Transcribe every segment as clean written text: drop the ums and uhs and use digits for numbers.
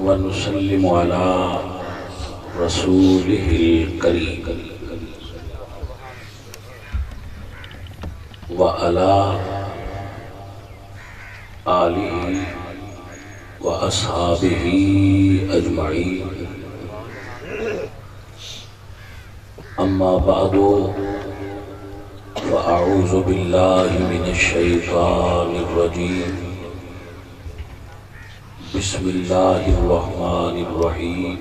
ونسلم على رسوله الكريم وعلى آله وأصحابه أجمعين. أما بعد فأعوذ بالله من الشيطان الرجيم. بسم الله الرحمن الرحيم.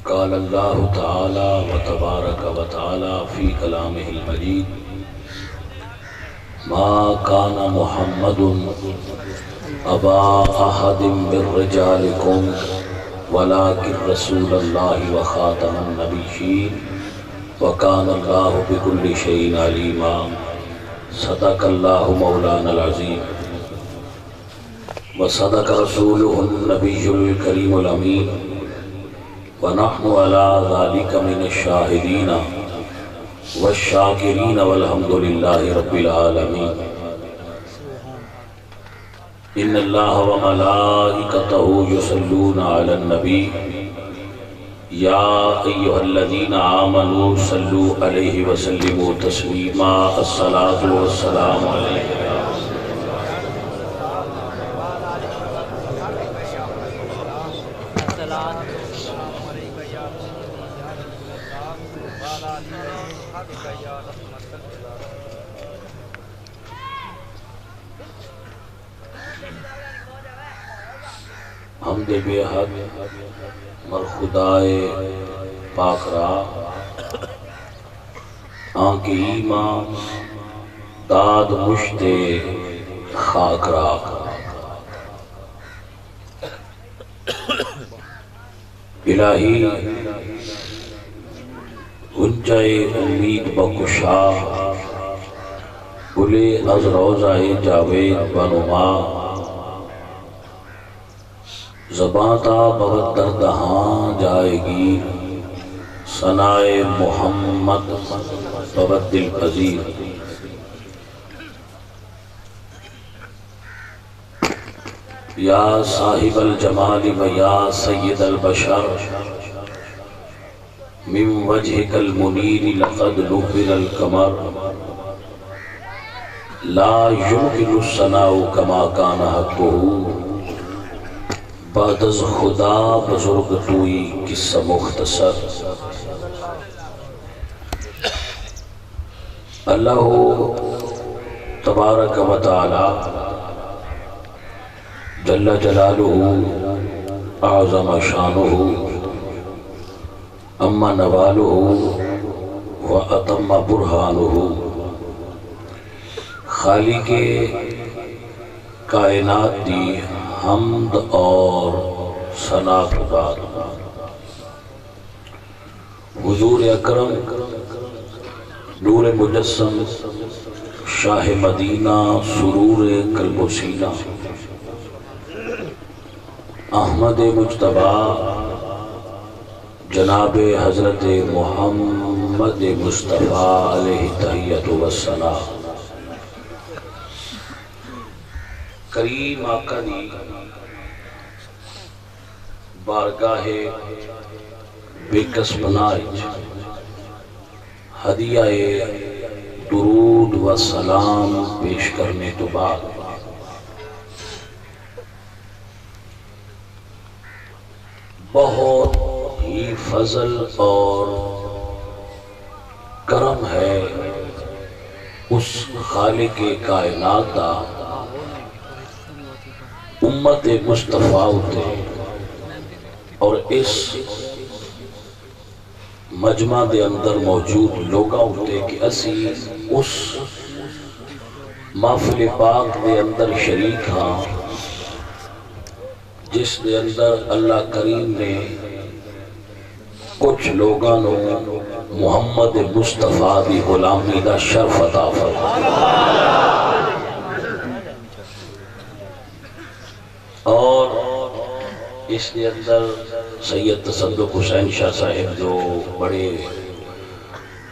قال الله تعالى وتبارك وتعالى في كلامه المجيد: ما كان محمد أبا أحد من رجالكم ولكن رسول الله وخاتم النبيين وكان الله بكل شيء عليما. صدق الله مولانا العظيم وصدق رسوله النبي الكريم الأمين ونحن على ذلك من الشاهدين والشاكرين والحمد لله رب العالمين. إن الله وملائكته يصلون على النبي يا أيها الذين آمنوا صلوا عليه وسلموا تسليما. الصلاة والسلام عليك حمد بے حد مر خدائے پاک را آنکھ ایمان داد مشت خاک را. الہی گنجائے امید بکشا گلے از روضہ جاوید بنما زباں تا بغد در دہاں جائے گی ثنائے محمد بغد دل پذیر. یا صاحب الجمال و یا سید البشر من وجهك المنیر لقد نور القمر لا يمكن الثناء كما كان حقه. بعد از خدا بزرگ توئی قصہ مختصر. اللہ تبارک و تعالی جل جلالہ اعظم شانہ اما نوالہ و اتم برہانہ خالق کائنات دی حمد اور ثنا کے بعد حضور اکرم نور مجسم شاہ مدینہ سرور قلب و سینہ احمد مجتبی جناب حضرت محمد مصطفیٰ علیہ تحیت و ثنا. کریم آقا دی بارگاہ بے کس پناج ہدیہ درود و سلام پیش کرنے تو بعد بہت ہی فضل اور کرم ہے اس خالق کائنات دا امت مصطفیٰ ہوتے اور اس مجمع دے اندر موجود لوگاں ہوتے کہ اسی اس محفل پاک دے اندر شریک ہاں جس دے اندر اللہ کریم نے کچھ لوگاں نو محمد مصطفیٰ دی غلامی دا شرف عطا فرمایا اور اس کے اندر سید تصدق حسین شاہ صاحب جو بڑے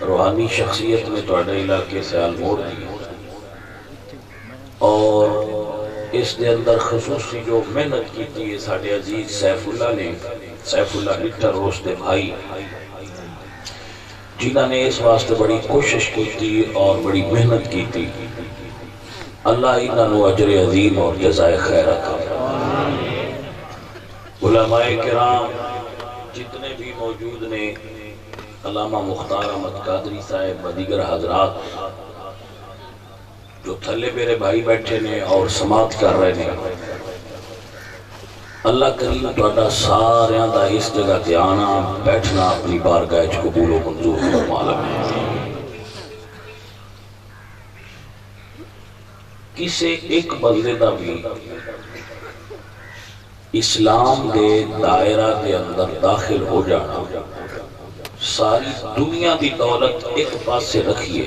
روحانی شخصیت میں توڑے علاقے سے المور دی اور اس دے اندر خصوصی جو محنت کی تھی ساڑھے عزیز سیف اللہ لٹھر روشتے بھائی جنہوں نے اس واسطے بڑی کوشش کی تھی اور بڑی محنت کی تھی. اللہ انہوں اجر عظیم اور جزائے خیر عطا فرمائے. علماء کرام جتنے بھی موجود نے، علامہ مختار احمد قادری صاحب و دیگر حضرات جو تھلے میرے بھائی بیٹھے نے اور سماعت کر رہے ہیں، اللہ کریم تہاڈا ساریاں دا اس جگہ تے آنا بیٹھنا اپنی بارگاہ وچ قبول و منظور فرما لے. کسے ایک بندے دا بھی اسلام دے دائرہ دے اندر داخل ہو جانا، ساری دنیا دی دولت ایک پاس سے رکھیے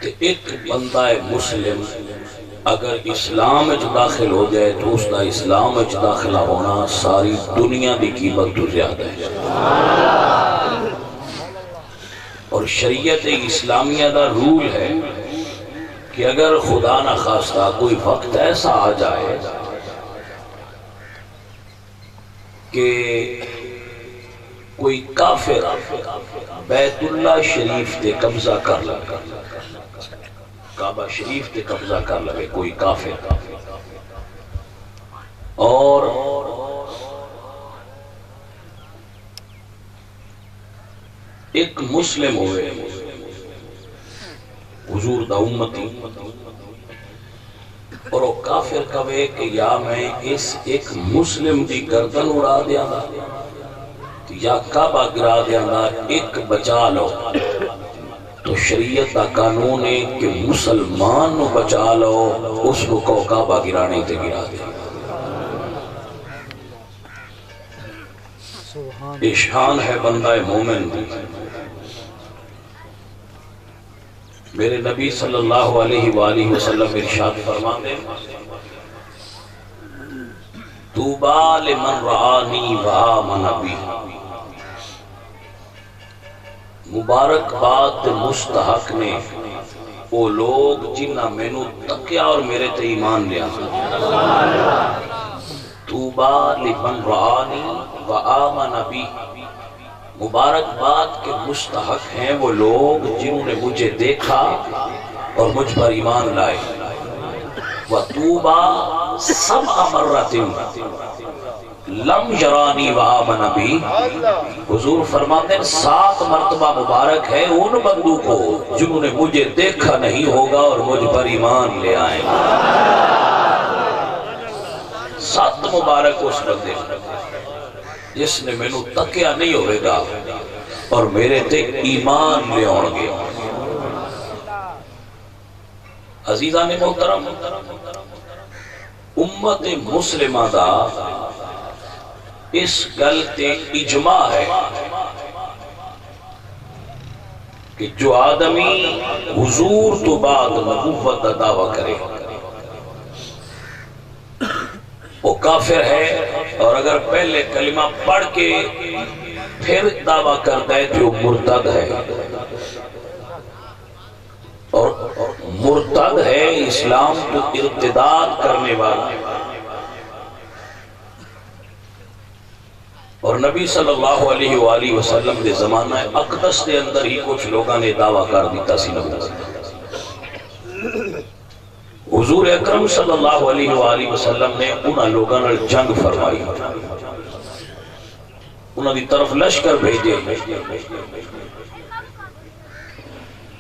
کہ ایک بندہ مسلم اگر اسلام وچ داخل ہو جائے تو اس دا اسلام وچ داخلہ ہونا ساری دنیا دی قیمت تو زیادہ ہے. اور شریعت اسلامیہ دا رول ہے کہ اگر خدا نہ خواستہ کوئی وقت ایسا آ جائے کہ کوئی کافر بیت اللہ شریف تے قبضہ کر لگا، کعبہ شریف تے قبضہ کر لگے کوئی کافر، اور ایک مسلم ہوئے حضور دا امتی، اور وہ کافر کہے کہ یا میں اس ایک مسلم دی گردن اڑا دیا گا یا کعبہ گرا دیا گا، ایک بچا لو. تو شریعت کا قانون ہے کہ مسلمان نو بچا لو، اس کو کعبہ گرانے تے گرا دے. شان ہے بندہ مومن دی. میرے نبی صلی اللہ علیہ وآلہ وسلم ارشاد فرماتے طوبیٰ لمن رآنی وآمن بی، مبارک بات مستحق نے وہ لوگ جنہ میں نو تکیا اور میرے تے ایمان لیا. طوبیٰ لمن رآنی وآمن بی، مبارک بات کے مستحق ہیں وہ لوگ جنہوں نے مجھے دیکھا اور مجھ پر ایمان لائے. وَطُوبَى سَبْعَ مَرَّةٍ لَمْ يَرَانِي وَآمَنَ بِي، حضور فرماتے ہیں 7 مرتبہ مبارک ہے ان بندوں کو جنہوں نے مجھے دیکھا نہیں ہوگا اور مجھ پر ایمان لے آئیں. 7 مبارک اس بندے جس نے میں نو تکیا نہیں ہوئے گا اور میرے تے ایمان لے آن گے. عزیزان محترم، امت مسلمہ دا اس گل تے اجماع ہے کہ جو آدمی حضور تو بعد نبوت دا دعویٰ کرے وہ کافر ہے، اور اگر پہلے کلمہ پڑھ کے پھر دعویٰ کرتا ہے تو مرتد ہے. اور مرتد ہے اسلام تو ارتداد کرنے والا. اور نبی صلی اللہ علیہ وآلہ وسلم دے زمانہ اقدس دے اندر ہی کچھ لوگاں نے دعویٰ کر دیتا سی نبوت. حضور اکرم صلی اللہ علیہ وآلہ وسلم نے انہاں لوگاں نال جنگ فرمائی، انہاں دی طرف لشکر بھیجے،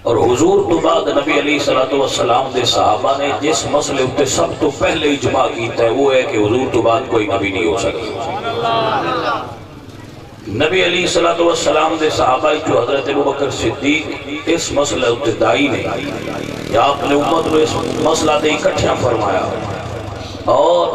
اور حضور تو بعد نبی علیہ السلام دے صحابہ نے جس مسئلے اتے سب تو پہلے اجماع کیتا ہے وہ ہے کہ حضور تو بعد کوئی نبی نہیں ہو سکتا. نبی علیہ السلام دے صحابہ جو حضرت ابوبکر صدیق اس مسئلہ اتے دائی نے یا آپ نے امت کو اس مسئلہ دے اکٹھیاں فرمایا، اور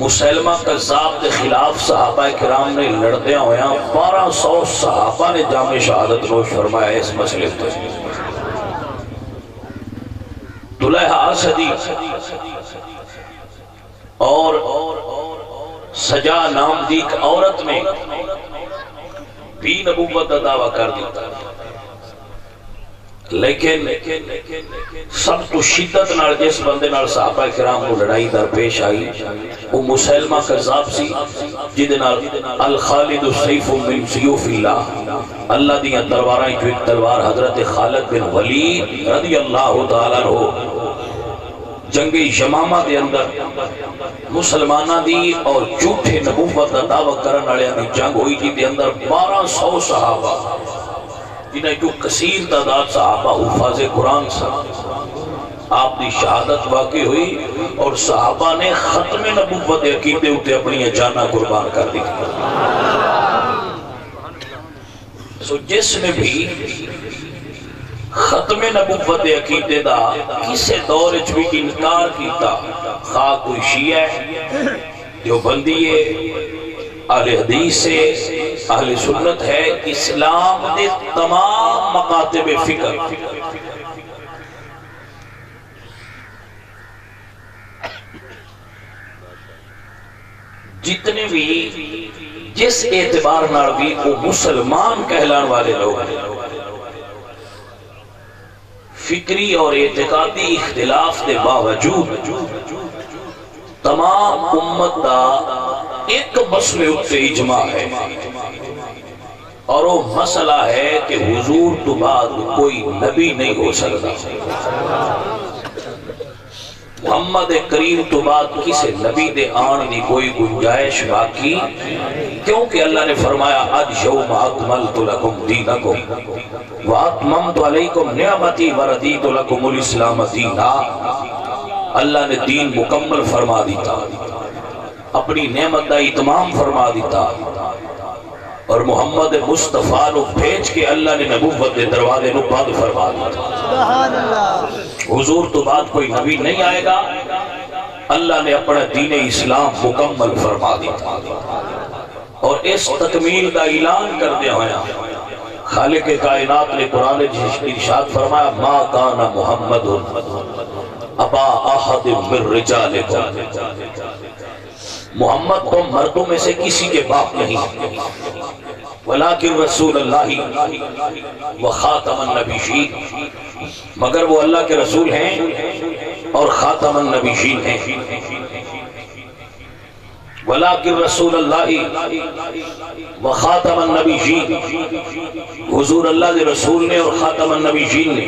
مسلمہ کذاب دے خلاف صحابہ کرام نے لڑدیاں ہویا 1200 صحابہ نے جامع شہادت نوش فرمایا اس مسئلے اتے. طلحہ اسدی اور سجا نام دی ایک عورت نے بھی نبوت کا دعویٰ کر دیتا. لیکن سب تو شدت نال جس بندے نال صحابہ کرام کو لڑائی درپیش آئی وہ مسلمہ کذاب سی جدے نال الخالد السیف من سیوف اللہ، اللہ دیاں تلواراں جو ایک تلوار حضرت خالد بن ولید رضی اللہ تعالیٰ عنہ جنگ یمامہ دے اندر مسلمانہ دی اور جھوٹے نبوت دا دعویٰ کرن والے دی جنگ ہوئی جی دے اندر 1200 صحابہ جنہیں جو کثیر تعداد صحابہ حفاظ قرآن سے آپ دی شہادت واقع ہوئی اور صحابہ نے ختم نبوت عقیدے ہوتے اپنی جانہ قربان کر دی۔ سو جس نے بھی ختم نبوت عقیدے دا کسے دور اچھ بھی انکار کیتا، خواہ کوئی شیعہ ہے، دیوبندی ہے، اہل حدیث ہے، اہل سنت ہے، اسلام دے تمام مکاتب فکر جتنے بھی جس اعتبار نال بھی وہ مسلمان کہلان والے لوگ ہیں، فکری اور اعتقادی اختلاف دے باوجود تمام امت دا ایک مسئلے اتے اجماع ہے اور وہ مسئلہ ہے کہ حضور تو بعد کوئی نبی نہیں ہو سکتا، محمد کریم تو بعد کسی نبی دے آن دی کوئی گنجائش باقی، کیونکہ اللہ نے فرمایا اليوم اکملت لکم دینکم واتممت علیکم نعمتی وردیت لکم الاسلام دینا۔ اللہ نے دین مکمل فرما دیتا، اپنی نعمت دا اتمام فرما دیتا اور محمد مصطفیٰ نو بھیج کے اللہ نے نبوت دے دروازے نو بند فرما دیتا۔ حضور تو بعد کوئی نبی نہیں آئے گا، اللہ نے اپنا دین اسلام مکمل فرما دیتا اور اس تکمیل کا اعلان کر دیا ہویا خالق کائنات نے قرآن ارشاد فرمایا ما کان محمد ابا احد من رجالکم، محمد تو مردوں میں سے کسی کے باپ نہیں، ولیکن رسول اللہ و خاتم النبیین، مگر وہ اللہ کے رسول ہیں اور خاتم النبیین ہیں، ولیکن رسول اللہ و خاتم النبیین، حضور اللہ کے رسول نے اور خاتم النبیین نے۔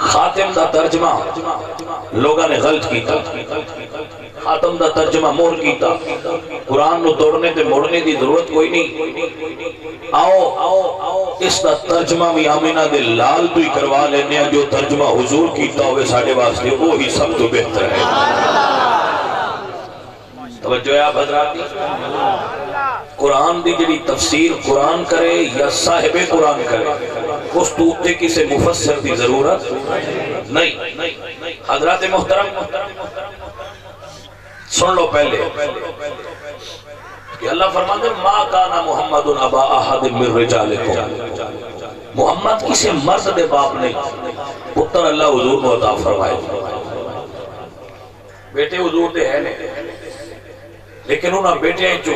خاتم دا ترجمہ لوگاں نے غلط کیتا، خاتم دا ترجمہ مور کیتا، قرآن نو توڑنے تے موڑنے دی ضرورت کوئی نہیں، آؤ اس دا ترجمہ بھی آمینہ دے لال تو ہی کروا لینے جو ترجمہ حضور کیتا ہوئے ساڑھے واسطے وہی سب تو بہتر ہے۔ توجہ ہے آپ حضرات، قرآن دی جڑی تفسیر قرآن کرے یا صاحب قرآن کرے اس تو اتے کسے مفسر دی ضرورت نہیں۔ حضرات محترم سن لو پہلے کہ اللہ فرماتے ہیں ما کانا محمد ابا احد من رجالکم، محمد کسی مرد دے باپ نہیں، پتر اللہ حضور کو عطا فرمائے، بیٹے حضور دے ہیں لیکن انہاں بیٹے ہیں جو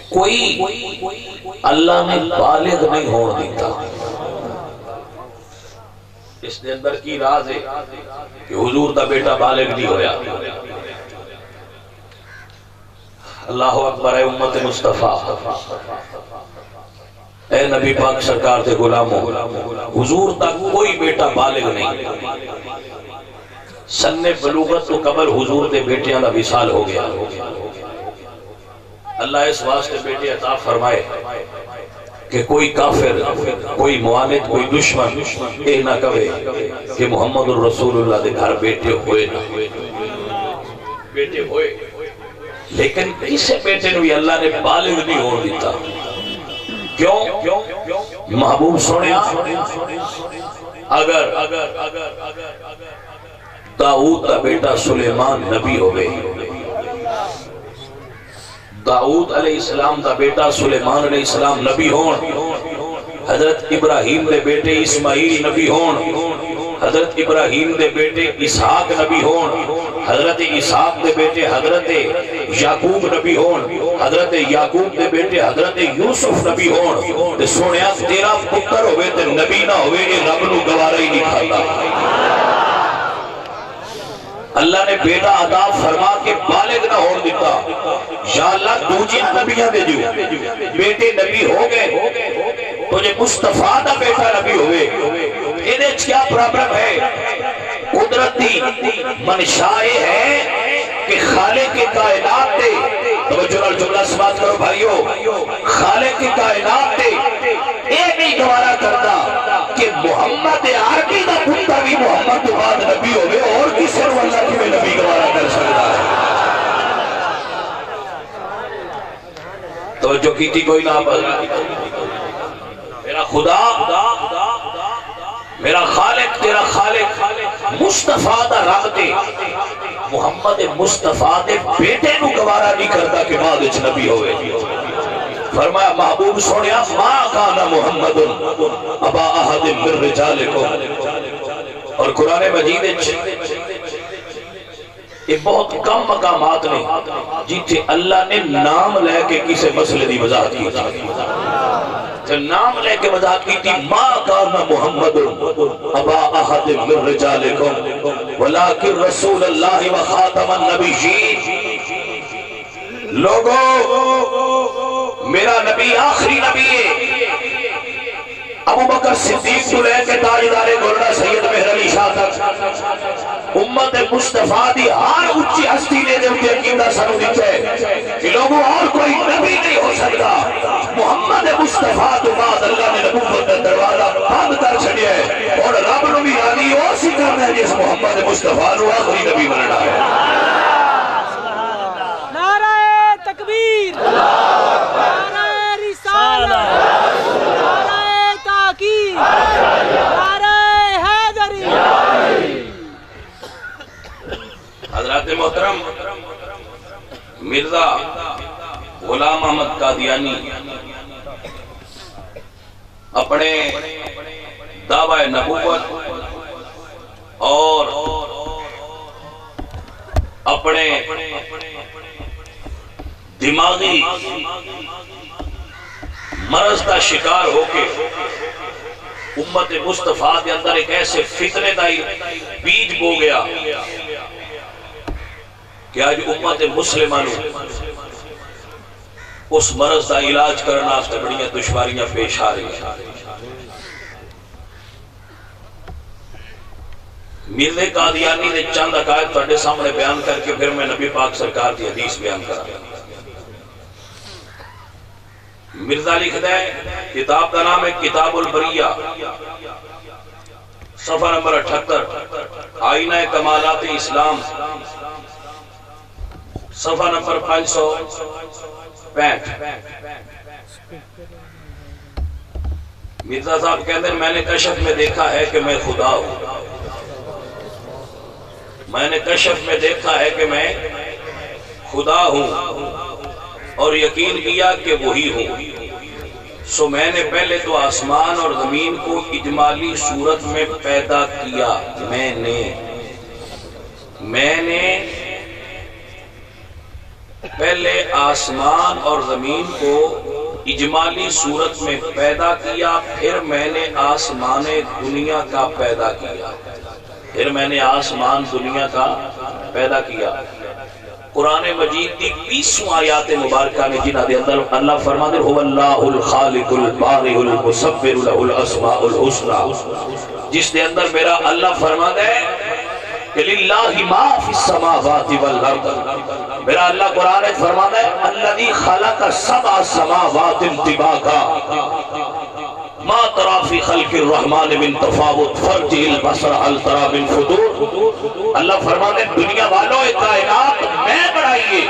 کوئی اللہ نے بالغ نہیں ہون دیتا۔ اس نے اندر کی راز ہے کہ حضور دا بیٹا بالغ نہیں ہویا۔ اللہ اکبر، اے امت مصطفیٰ، اے نبی پاک سرکار دے غلاموں، حضور تک کوئی بیٹا بالغ نہیں، سن بلوغت تو قبل حضور دے بیٹیاں دا وصال ہو گیا۔ اللہ اس واسطے بیٹے عطا فرمائے کہ کوئی کافر، کوئی معاند، کوئی دشمن اے نہ کہے کہ محمد الرسول اللہ دے گھر بیٹے ہوئے نہ بیٹے ہوئے، لیکن اسے بیٹے نے بھی اللہ نے بالغ نہیں ہو دیتا۔ کیوں؟ محبوب سنیا اگر داؤد کا بیٹا سلیمان نبی ہوئے، داؤد علیہ السلام دا بیٹا سلیمان علیہ السلام نبی ہون، حضرت ابراہیم دے بیٹے اسماعیل نبی ہون، حضرت ابراہیم دے بیٹے اسحاق نبی ہون، حضرت اسحاق دے بیٹے حضرت یعقوب نبی ہون، حضرت یعقوب دے بیٹے حضرت یوسف نبی ہون، تے سنیا تیرا پتر ہوئے تے نبی نہ ہوئے، یہ رب نو گوارا ہی نہیں کھاتا۔ اللہ نے بیٹا عطا فرما کے بالغ نہ ہون دیتا، یا اللہ دوجیاں نبیاں دے جو بیٹے نبی ہو گئے، تجھے مصطفیٰ دا بیٹا نبی ہوئے، انہیں کیا پرابلم ہے؟ قدرتی منشائے ہے کہ خالق کائنات دے، توجہ جملہ سماعت کرو بھائیو، خالق کائنات دے اے نہیں گوارا کرتا کہ محمد عربی دا پتر بھی محمد بعد نبی ہوئے، اور کسی اور اللہ کی میں نبی گوارا کر سکتا ہے۔ توجہ کی تھی کوئی نہ بدلا، میرا خدا میرا خالق تیرا خالق مصطفیٰ دا رب دے محمد مصطفیٰ دے بیٹے نو گوارا نہیں کرتا کہ بعد اچھ نبی ہوئے۔ فرمایا محبوب سنیا ما کانا محمد ابا احد من رجالکم، اور قرآن مجید یہ بہت کم مقامات نے جیتے اللہ نے نام لے کے کسی مسئلے دی وضاحت کی تھی، نام لے کے وضاحت کی تھی، ما کانا محمد ابا احد من رجالکم ولیکن رسول اللہ و خاتم النبیین۔ لوگوں میرا نبی آخری نبی ہے، ابو بکر صدیق تو لے کے تاجدار گولڈا سید مہر علی شاہ تک امت مصطفیٰ دی ہر اچھی ہستی نے دے اٹھے عقیدہ سنو دیتے کہ لوگوں اور کوئی نبی نہیں ہو سکتا، محمد مصطفیٰ تو بعد اللہ نے نبوت کا دروازہ بند کر چھڑیا ہے، اور رب نو بھی راضی ہو سی کرنا ہے جس محمد مصطفیٰ نو آخری نبی بننا ہے۔ نعرہ تکبیر، نعرہ رسالت، نعرہ تحقیق، نعرہ حیدری۔ حضرات محترم مرزا غلام احمد قادیانی اپنے دعوی نبوت اور اپنے دماغی مرض کا شکار ہو کے امت مصطفیٰ کے اندر ایک ایسے فتنے کا بیج بو گیا کہ آج امت مسلمان اس مرض کا علاج کرنا سے بڑی دشواریاں پیش آ رہی ہیں۔ مرزا قادیانی نے چند عقائد تھوڑے سامنے بیان کر کے پھر میں نبی پاک سرکار کی حدیث بیان کرا۔ مرزا لکھتا ہے، کتاب کا نام ہے کتاب البریہ، صفحہ نمبر 78، آئینہ کمالات اسلام، صفحہ نمبر 565۔ مرزا صاحب کہتے ہیں میں نے کشف میں دیکھا ہے کہ میں خدا ہوں، میں نے کشف میں دیکھا ہے کہ میں خدا ہوں اور یقین کیا کہ وہی ہوں، سو میں نے پہلے تو آسمان اور زمین کو اجمالی صورت میں پیدا کیا، میں نے پہلے آسمان اور زمین کو اجمالی صورت میں پیدا کیا، پھر میں نے آسمان دنیا کا پیدا کیا، پھر میں نے آسمان دنیا کا پیدا کیا۔ قرآن مجید کی 20 آیات مبارکہ میں جنہ دے اندر اللہ فرما دے هو اللہ الخالق البارئ المصور له الاسماء الحسنى، جس دے اندر میرا اللہ فرما دے کہ للہ ما فی السماوات والارض، میرا اللہ قرآن فرما دے الذی خلق 7 سماوات طباقا ما ترى في خلق الرحمن من تفاوت فرجع البصر هل ترى من فطور۔ اللہ فرماتے ہیں دنیا والوں کائنات میں بڑھائیے،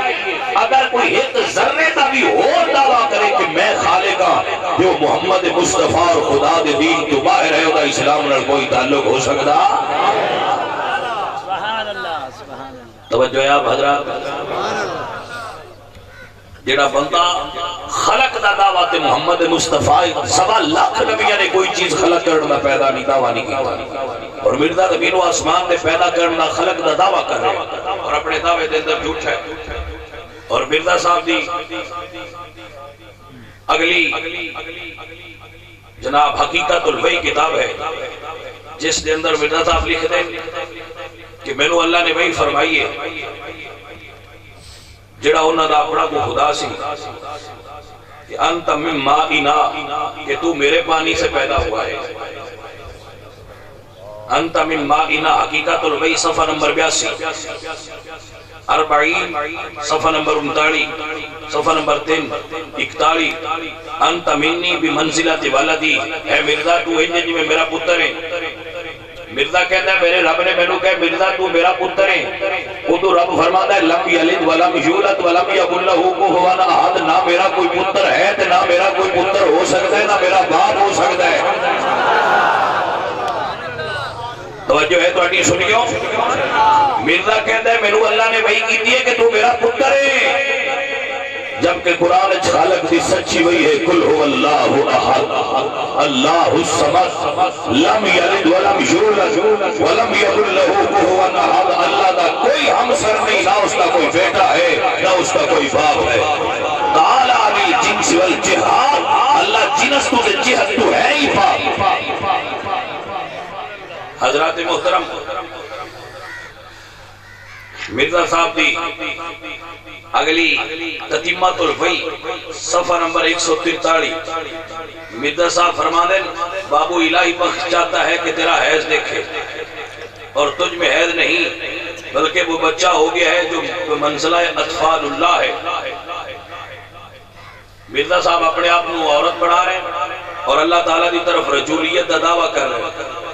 اگر کوئی ایک ذرے کا بھی اور دعویٰ کرے کہ میں خالق ہوں، جو محمد مصطفیٰ اور خدا دے دین تو باہر ہے، وہ اسلام نال کوئی تعلق ہو سکتا؟ سبحان اللہ، سبحان اللہ۔ توجہ ہے آپ حضرات، جڑا بندہ خلق دا دعویٰ تے محمد مصطفیٰ 1.25 لاکھ نبیوں نے کوئی چیز خلق کرنا پیدا نہیں دعویٰ نہیں کیتا، اور مرزا زمین و آسمان نے پیدا کرنا خلق دا دعویٰ کر رہے اور اپنے دعوے دے اندر جھوٹ ہے۔ اور مرزا صاحب دی اگلی جناب حقیقت الوحی کتاب ہے جس کے اندر مرزا صاحب لکھ دیں کہ میں نو اللہ نے وحی فرمائی ہے جڑا انہاں دا اپنا کو خدا سی کہ انت من مائنا کہ تو میرے پانی سے پیدا ہوا ہے انت من مائنا حقیقت الوحی صفحہ نمبر 82 40 صفحہ نمبر 39 صفحہ نمبر 3 41 انت منی بمنزلت والدی اے مرزا تو انجے جی میں میرا پتر ہے مرزا کہتا ہے میرے رب نے میں نو کہا مرزا تو میرا پتر ہے وہ تو رب فرماتا ہے لم یلد ولم یولد ولم یکن لہ کفوا احد نہ میرا کوئی پتر ہے تے نہ میرا کوئی پتر ہو سکتا ہے نہ میرا باپ ہو سکتا ہے توجہ ہے تو اٹھی سنیو مرزا کہتا ہے میں نو اللہ نے وحی کی ہے کہ تو میرا پتر ہے جبکہ قرآن خالق دی سچی وہی ہے کل ہو اللہ احد اللہ الصمد لم یلد ولم یولد ولم یکن لہ کفوا احد اللہ دا کوئی ہمسر نہیں نہ اس کا کوئی بیٹا ہے نہ اس کا کوئی باپ ہے تعالی علی الجنس والجہاد اللہ جنس تو جہد تو ہے ہی باپ حضرات محترم مرزا صاحب دی اگلی تتیمت الوحی صفحہ نمبر 143 مرزا صاحب فرما دیں بابو الہی بخش چاہتا ہے کہ تیرا حیض دیکھے اور تجھ میں حیض نہیں بلکہ وہ بچہ ہو گیا ہے جو منزلہ اطفال اللہ ہے مرزا صاحب اپنے آپ کو عورت بنا رہے ہیں اور اللہ تعالیٰ دی طرف رجولیت دا دعویٰ کر رہے ہیں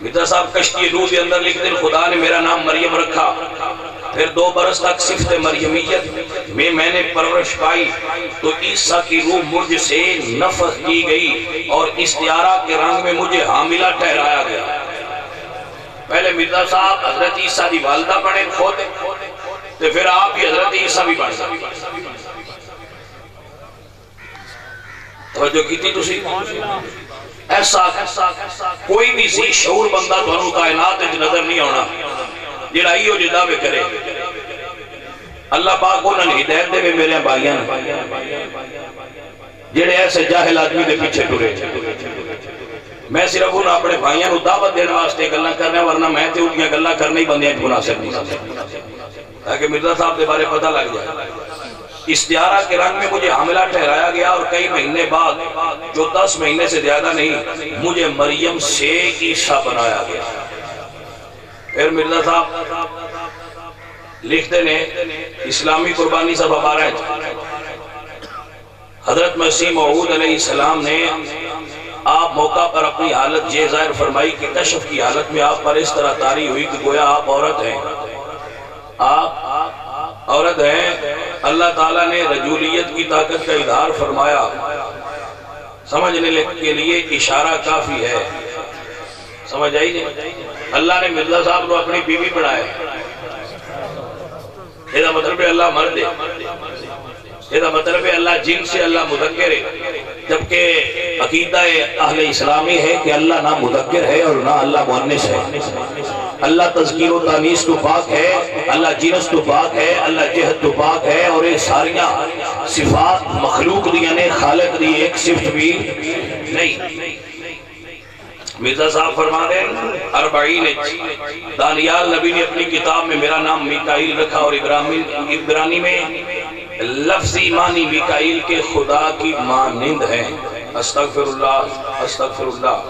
مرزا صاحب کشتی نوح کے اندر لکھ دیں خدا نے میرا نام مریم رکھا پھر 2 برس تک صفت مریمیت میں نے پرورش پائی تو عیسیٰ کی روح مجھ سے نفخ کی گئی اور استعارہ کے رنگ میں مجھے حاملہ ٹھہرایا گیا پہلے مرزا صاحب حضرت عیسیٰ دی والدہ بنے خود تو پھر آپ بھی حضرت عیسیٰ بھی بنے توجہ کی تھی تسی ایسا کوئی بھی سی شعور بندہ دونوں کائنات نظر نہیں ہونا جڑائی ہو جدا میں کرے اللہ پاک انہوں نے ہدایت دے میرے بھائیاں جڑے ایسے جاہل آدمی دے پیچھے ٹرے میں صرف انہوں اپنے بھائیاں کو دعوت دینے واسطے گلہ کرنے ورنہ میں تے انہیں گلہ کرنے ہی بندیاں مناسب نہیں تاکہ مرزا صاحب دے بارے پتہ لگ جائے استعارہ کے رنگ میں مجھے حاملہ ٹھہرایا گیا اور کئی مہینے بعد جو 10 مہینے سے زیادہ نہیں مجھے مریم سے عیسیٰ بنایا گیا پھر مرزا صاحب لکھتے نے اسلامی قربانی صفحہ 12 حضرت مسیح موعود علیہ السلام نے آپ موقع پر اپنی حالت یہ ظاہر فرمائی کہ کشف کی حالت میں آپ پر اس طرح طاری ہوئی کہ گویا آپ عورت ہیں آپ عورت ہیں اللہ تعالیٰ نے رجولیت کی طاقت کا اظہار فرمایا سمجھنے کے لیے اشارہ کافی ہے سمجھ آئی نہیں اللہ نے مرزا صاحب کو اپنی بیوی بنایا یہ مطلب ہے اللہ مرد ہے یہ مطلب ہے اللہ جن سے اللہ مذکر ہے جبکہ عقیدہ اہل اسلامی ہے کہ اللہ نہ مذکر ہے اور نہ اللہ مؤنث ہے اللہ تذکیر و تانیث تو پاک ہے اللہ جنس تو پاک ہے اللہ جہد تو پاک ہے اور یہ ساریاں صفات مخلوق دیا نے خالق دی ایک صفت بھی نہیں مرزا صاحب فرما دیں 40 دانیال نبی نے اپنی کتاب میں میرا نام میکائیل رکھا اور عبرانی میں لفظی معنی میکائیل کے خدا کی مانند ہے استغفر اللہ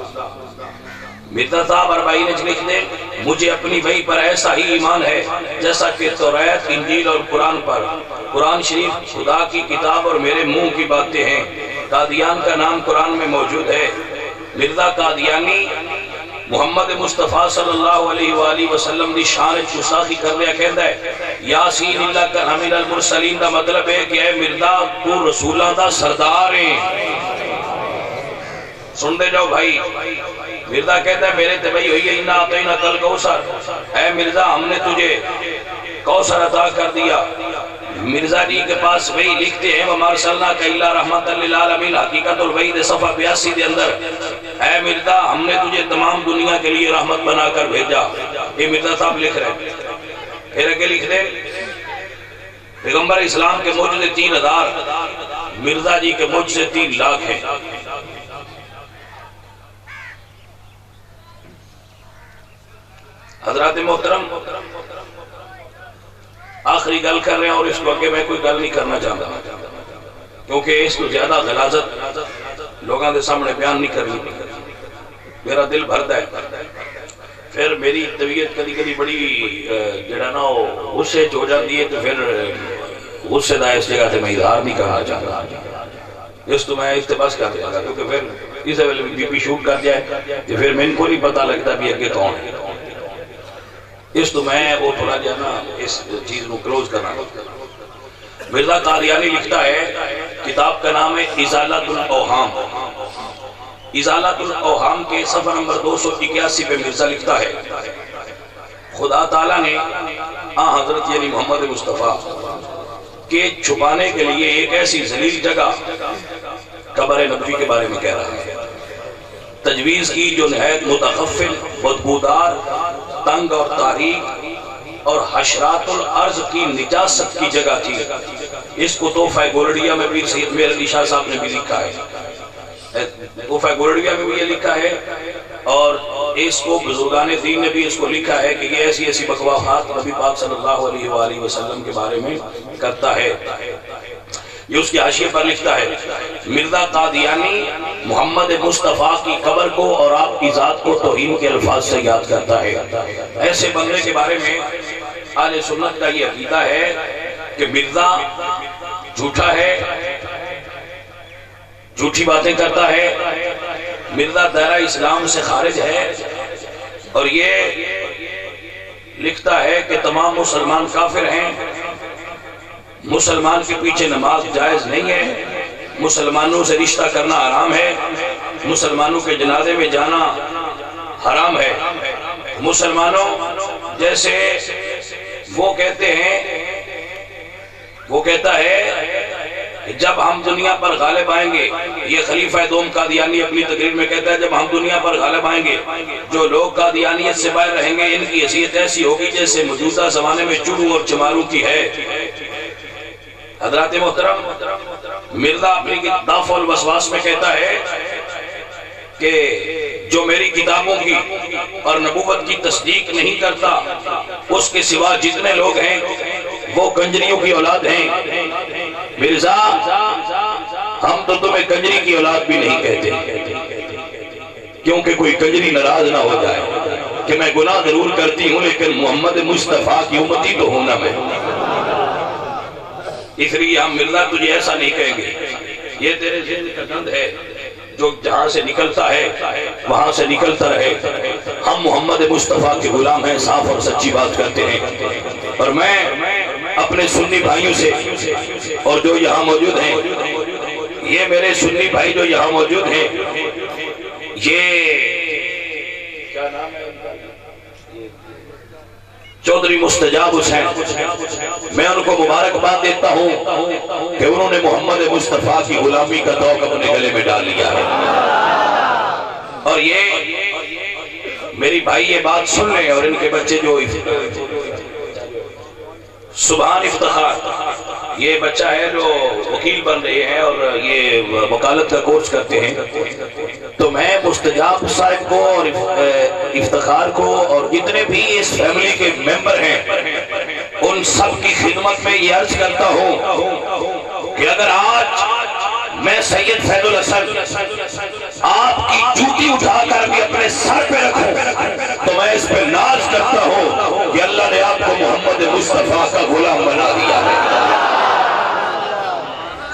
مرزا صاحب 40 لکھ دیں مجھے اپنی وحی پر ایسا ہی ایمان ہے جیسا کہ توریت انجیل اور قرآن پر قرآن شریف خدا کی کتاب اور میرے منہ کی باتیں ہیں قادیان کا نام قرآن میں موجود ہے مرزا قادیانی محمد مصطفیٰ صلی اللہ علیہ وآلہ وسلم دی شان چوسادی کر رہا کہتا ہے یاسین اللہ کا حمیل المرسلین دا مطلب ہے کہ اے مرزا تو رسولہ دا سردار ہیں سن دے جاؤ بھائی مرزا کہتا ہے میرے تبعی ہوئی ہے انہا آتینا کل کوثر اے مرزا ہم نے تجھے کوثر عطا کر دیا مرزا جی کے پاس وہی لکھتے ہیں وَمَا أَرْسَلْنَاكَ إِلَّا رَحْمَةً لِلْعَالَمِينَ حقیقت الوحی دے صفحہ 82 دے اندر اے مرزا ہم نے تجھے تمام دنیا کے لیے رحمت بنا کر بھیجا یہ مرزا صاحب لکھ رہے ہیں پھر اگے لکھ دیں پیغمبر اسلام کے موجزے 3000، مرزا جی کے موجزے 3 لاکھ ہیں۔ حضرات محترم، آخری گل کر رہے ہیں اور اس کو آگے میں کوئی گل نہیں کرنا چاہتا کیونکہ اس کو زیادہ غلاظت لوگاں دے سامنے بیان نہیں کرنی، میرا دل بھرتا ہے، پھر میری طبیعت کدی کدی بڑی جڑا نا غصے ہو جاتی ہے، تو پھر غصے دا اس جگہ سے میں اظہار نہیں کرنا چاہتا، اس تو میں اقتباس کر دیا گا کیونکہ پھر اسے ویلے بی پی شوٹ کر جائے تو پھر میں کو نہیں پتہ لگتا بھی اگے کون ہے، اس تو میں وہ تھوڑا جا نا اس چیز کو کلوز کرنا۔ مرزا قادیانی لکھتا ہے، کتاب کا نام ہے ازالت الاوہام، ازالت الاوہام کے صفحہ نمبر 281 پہ مرزا لکھتا ہے، خدا تعالیٰ نے حضرت یعنی محمد مصطفیٰ کے چھپانے کے لیے ایک ایسی ذلیل جگہ قبر نبوی کے بارے میں کہہ رہا ہے، تجویز کی جو نہایت متغفل، بدبودار، تنگ اور تاریک اور حشرات الارض کی نجاست کی جگہ تھی۔ اس کو تحفہ گولڈیا میں پیر سید میر علی شاہ صاحب نے بھی لکھا ہے، تحفہ گولڈیا میں بھی یہ لکھا ہے، اور اس کو بزرگان دین نے بھی اس کو لکھا ہے کہ یہ ایسی ایسی بکواہات نبی پاک صلی اللہ علیہ وآلہ وسلم کے بارے میں کرتا ہے۔ یہ اس کی حاشیے پر لکھتا ہے، مرزا قادیانی محمد مصطفیٰ کی قبر کو اور آپ کی ذات کو توہین کے الفاظ سے یاد کرتا ہے۔ ایسے بندے کے بارے میں اہل سنت کا یہ عقیدہ ہے کہ مرزا جھوٹا ہے، جھوٹی باتیں کرتا ہے، مرزا دائرہ اسلام سے خارج ہے، اور یہ لکھتا ہے کہ تمام مسلمان کافر ہیں، مسلمان کے پیچھے نماز جائز نہیں ہے، مسلمانوں سے رشتہ کرنا حرام ہے، مسلمانوں کے جنازے میں جانا حرام ہے، مسلمانوں جیسے وہ کہتے ہیں، وہ کہتا ہے جب ہم دنیا پر غالب آئیں گے، یہ خلیفہ دوم قادیانی اپنی تقریر میں کہتا ہے جب ہم دنیا پر غالب آئیں گے جو لوگ قادیانیت سے باہر رہیں گے ان کی حیثیت ایسی ہوگی جیسے موجودہ زمانے میں چڑو اور چماروں کی ہے۔ حضرات محترم، مرزا اپنی دافع الوسواس میں کہتا ہے کہ جو میری کتابوں کی اور نبوت کی تصدیق نہیں کرتا اس کے سوا جتنے لوگ ہیں وہ کنجریوں کی اولاد ہیں۔ مرزا ہم تو تمہیں کنجری کی اولاد بھی نہیں کہتے کیونکہ کوئی کنجری ناراض نہ ہو جائے کہ میں گناہ ضرور کرتی ہوں لیکن محمد مصطفیٰ کی امتی تو ہونا میں، اس لیے ہم مرزا تجھے ایسا نہیں کہیں گے، یہ تیرے ذہن کا گند ہے جو جہاں سے نکلتا ہے وہاں سے نکلتا رہے، ہم محمد مصطفیٰ کے غلام ہیں، صاف اور سچی بات کرتے ہیں، اور میں اپنے سنی بھائیوں سے اور جو یہاں موجود ہیں، یہ میرے سنی بھائی جو یہاں موجود ہیں، یہ کیا نام ہے چودھری مستجاب حسین، میں ان کو مبارکباد دیتا ہوں کہ انہوں نے محمد مصطفیٰ کی غلامی کا توق اپنے گلے میں ڈال لیا ہے، اور یہ میری بھائی یہ بات سن لیں اور ان کے بچے جو سبحان افتخار، یہ بچہ ہے جو وکیل بن رہے ہیں اور یہ وکالت کا کورس کرتے ہیں، تو میں مستجاب صاحب کو اور افتخار کو اور جتنے بھی اس فیملی کے ممبر ہیں ان سب کی خدمت میں یہ عرض کرتا ہوں کہ اگر آج میں سید فیض الحسن آپ کی جوتی اٹھا کر بھی اپنے سر پہ رکھوں تو میں اس پہ ناز کرتا ہوں کہ اللہ نے آپ کو محمد مصطفیٰ کا غلام بنا دیا ہے۔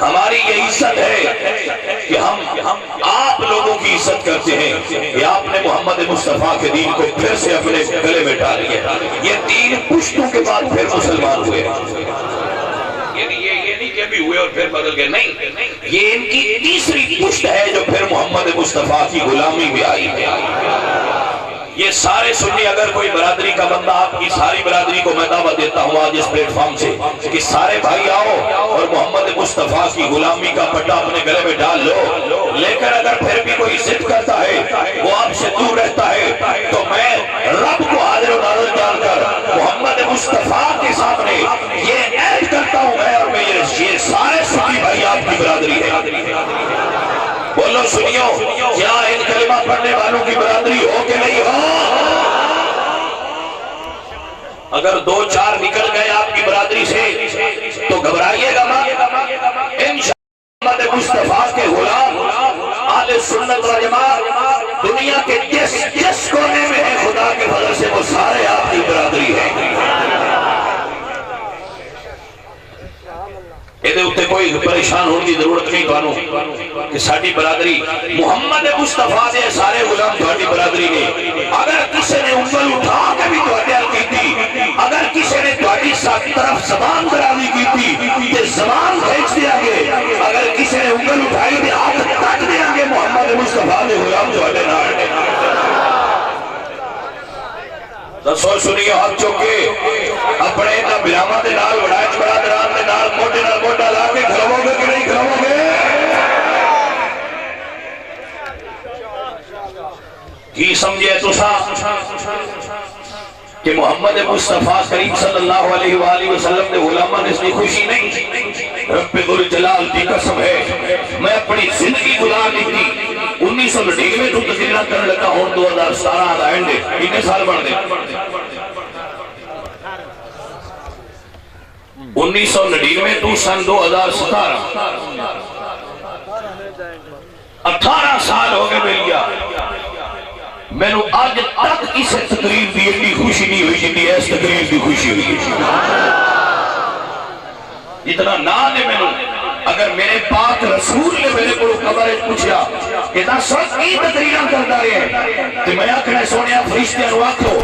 ہماری یہ عزت ہے کہ ہم آپ لوگوں کی عزت کرتے ہیں کہ آپ نے محمد مصطفیٰ کے دین کو پھر سے اپنے گلے میں ڈال لیا، یہ تین پشتوں کے بعد پھر مسلمان ہوئے، یہ نہیں کہ بھی ہوئے اور پھر بدل گئے، نہیں، یہ ان کی تیسری پشت ہے جو پھر محمد مصطفیٰ کی غلامی میں آئی ہے۔ یہ سارے سنی، اگر کوئی برادری کا بندہ، آپ کی ساری برادری کو میں دعوت دیتا ہوں آج اس پلیٹ فارم سے کہ سارے بھائی آؤ اور محمد مصطفیٰ کی غلامی کا پٹا اپنے گلے میں ڈال لو، لیکن اگر پھر بھی کوئی ضد کرتا ہے، وہ آپ سے دور رہتا ہے، تو میں رب کو حاضر و ناظر جان کر محمد مصطفیٰ کے سامنے یہ عہد کرتا ہوں سنیو، کیا ان کلمہ پڑھنے والوں کی برادری ہو کہ نہیں ہو؟ اگر دو چار نکل گئے آپ کی برادری سے تو گھبرائیے گا ماں، انشاءاللہ محمد مصطفیٰ کے غلام اہل سنت و جماعت دنیا کے جس کونے میں ہے، خدا کے فضل سے وہ سارے آپ کی برادری ہیں۔ یہ اتنے کوئی پریشان ہونے کی ضرورت نہیں بانو کہ ساڑھی برادری محمد مصطفیٰ دے سارے غلام تھوڑی برادری نے۔ اگر کسی نے انگل اٹھا کے بھی تھوڑی حل کی تھی، اگر کسی نے تھوڑی ساتھ طرف زبان برادری کی تھی کہ زبان بھیج دیا گے، اگر کسی نے انگل اٹھائی بھی ہاتھ کٹ دیا گے، محمد مصطفیٰ دے غلام تھوڑے نال نے۔ دسو سنیو ہاتھ چوکے اپنے انہاں بھراواں دے نال وڈائچ برادران دے نال موٹے نال موٹا لا کے کھلو گے کہ نہیں کھلو گے؟ کی سمجھے تسا کہ محمد مصطفیٰ کریم صلی اللہ علیہ وآلہ وسلم دے غلاماں اس کی خوشی نہیں؟ رب ذوالجلال دی قسم ہے میں اپنی زندگی گزار لی تھی 1999 تو تقریرہ کرنے لگا ہوں 2017 دا اینڈے کتنے سال بڑھ دے 1999 تو سن 2017 18 سال ہو گئے بھئیا میں نے آج تک اس تقریر دی اتنی خوشی نہیں ہوئی جتنی اس تقریر دی خوشی ہوئی اتنا نام ہے میں نے اگر میرے پاک رسول نے میرے کو قبر پوچھا کہ تا سب کی تقریرہ کرتا رہے ہیں تو میں آکھنے سونیا فرشتے انواق ہو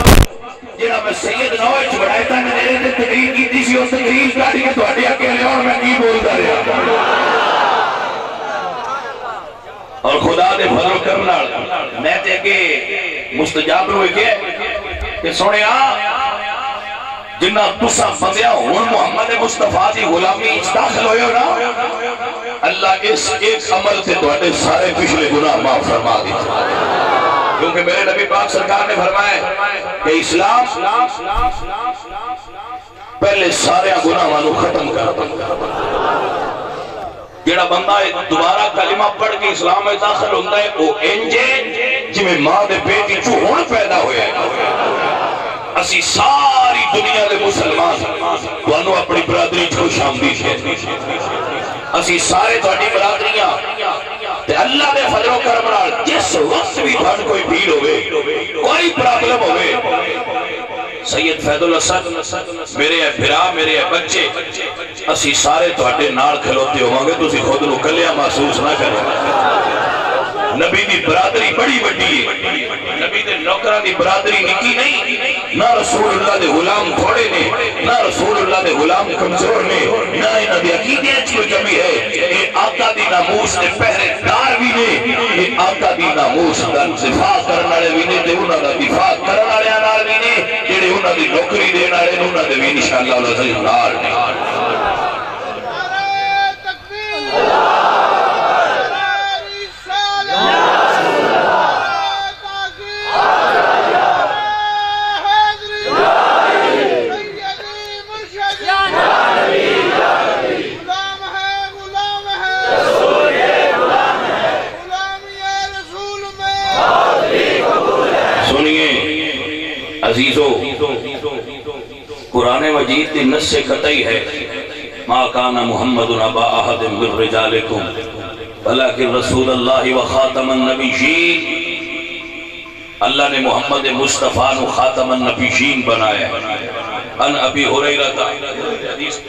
جنہا میں سید نوچ بڑھائیتا میں میرے نے تقریر کی تھی سی اس تقریر کاری کہ تو اٹیا کے لئے اور میں کی بولتا رہا اور خدا دے فضل کرنا میں تے کہ مستجاب روئے کہ سونے جنہ تسا بندیا ہون محمد مصطفیٰ دی غلامی داخل ہوئے ہو نا اللہ اس ایک عمل سے تواڈے سارے پچھلے گناہ معاف فرما دیتا کیونکہ میرے نبی پاک سرکار نے فرمایا کہ اسلام پہلے سارے گناہ مانو ختم کر جیڑا بندہ دوبارہ کلمہ پڑھ کے اسلام میں داخل ہوتا ہے وہ انجے جی میں ماں دے بیٹی چوہن پیدا ہوئے ہیں اسی ساری دنیا دے مسلمان وانو اپنی برادری کو شامدید ہے اسی سارے تھوڑی برادریاں تے اللہ دے فضل و کرم نال جس وقت بھی تھوڑ کوئی بھیڑ ہوئے کوئی پرابلم ہوئے سید فیض الاسد میرے بھرا میرے بچے اسی سارے تھوڑے نال کھلوتے ہوں گے تو اسی خود نو کلیا محسوس نہ کریں نبی دی برادری بڑی بڑی ہے نبی دے نوکران دی برادری نکی نہیں نہ رسول اللہ دے غلام تھوڑے نے نہ رسول اللہ دے غلام کمزور نے نہ انہاں دی عقیدے وچ کوئی کمی ہے یہ آقا دی ناموس دے پہرے دار بھی نے یہ آقا دی ناموس دا دفاع کرنے والے بھی نے تے انہاں دا دفاع کرنے والے نال بھی نے جڑے انہاں دی نوکری دین والے انہاں دے بھی انشاءاللہ العزیز نال نے عزیزو قرآن مجید کی نص سے قطعی ہے ما کان محمد ابا احد من رجالکم ولکن رسول اللہ و خاتم النبیین اللہ نے محمد مصطفیٰ نو خاتم النبیین بنایا ان ابی ہریرہ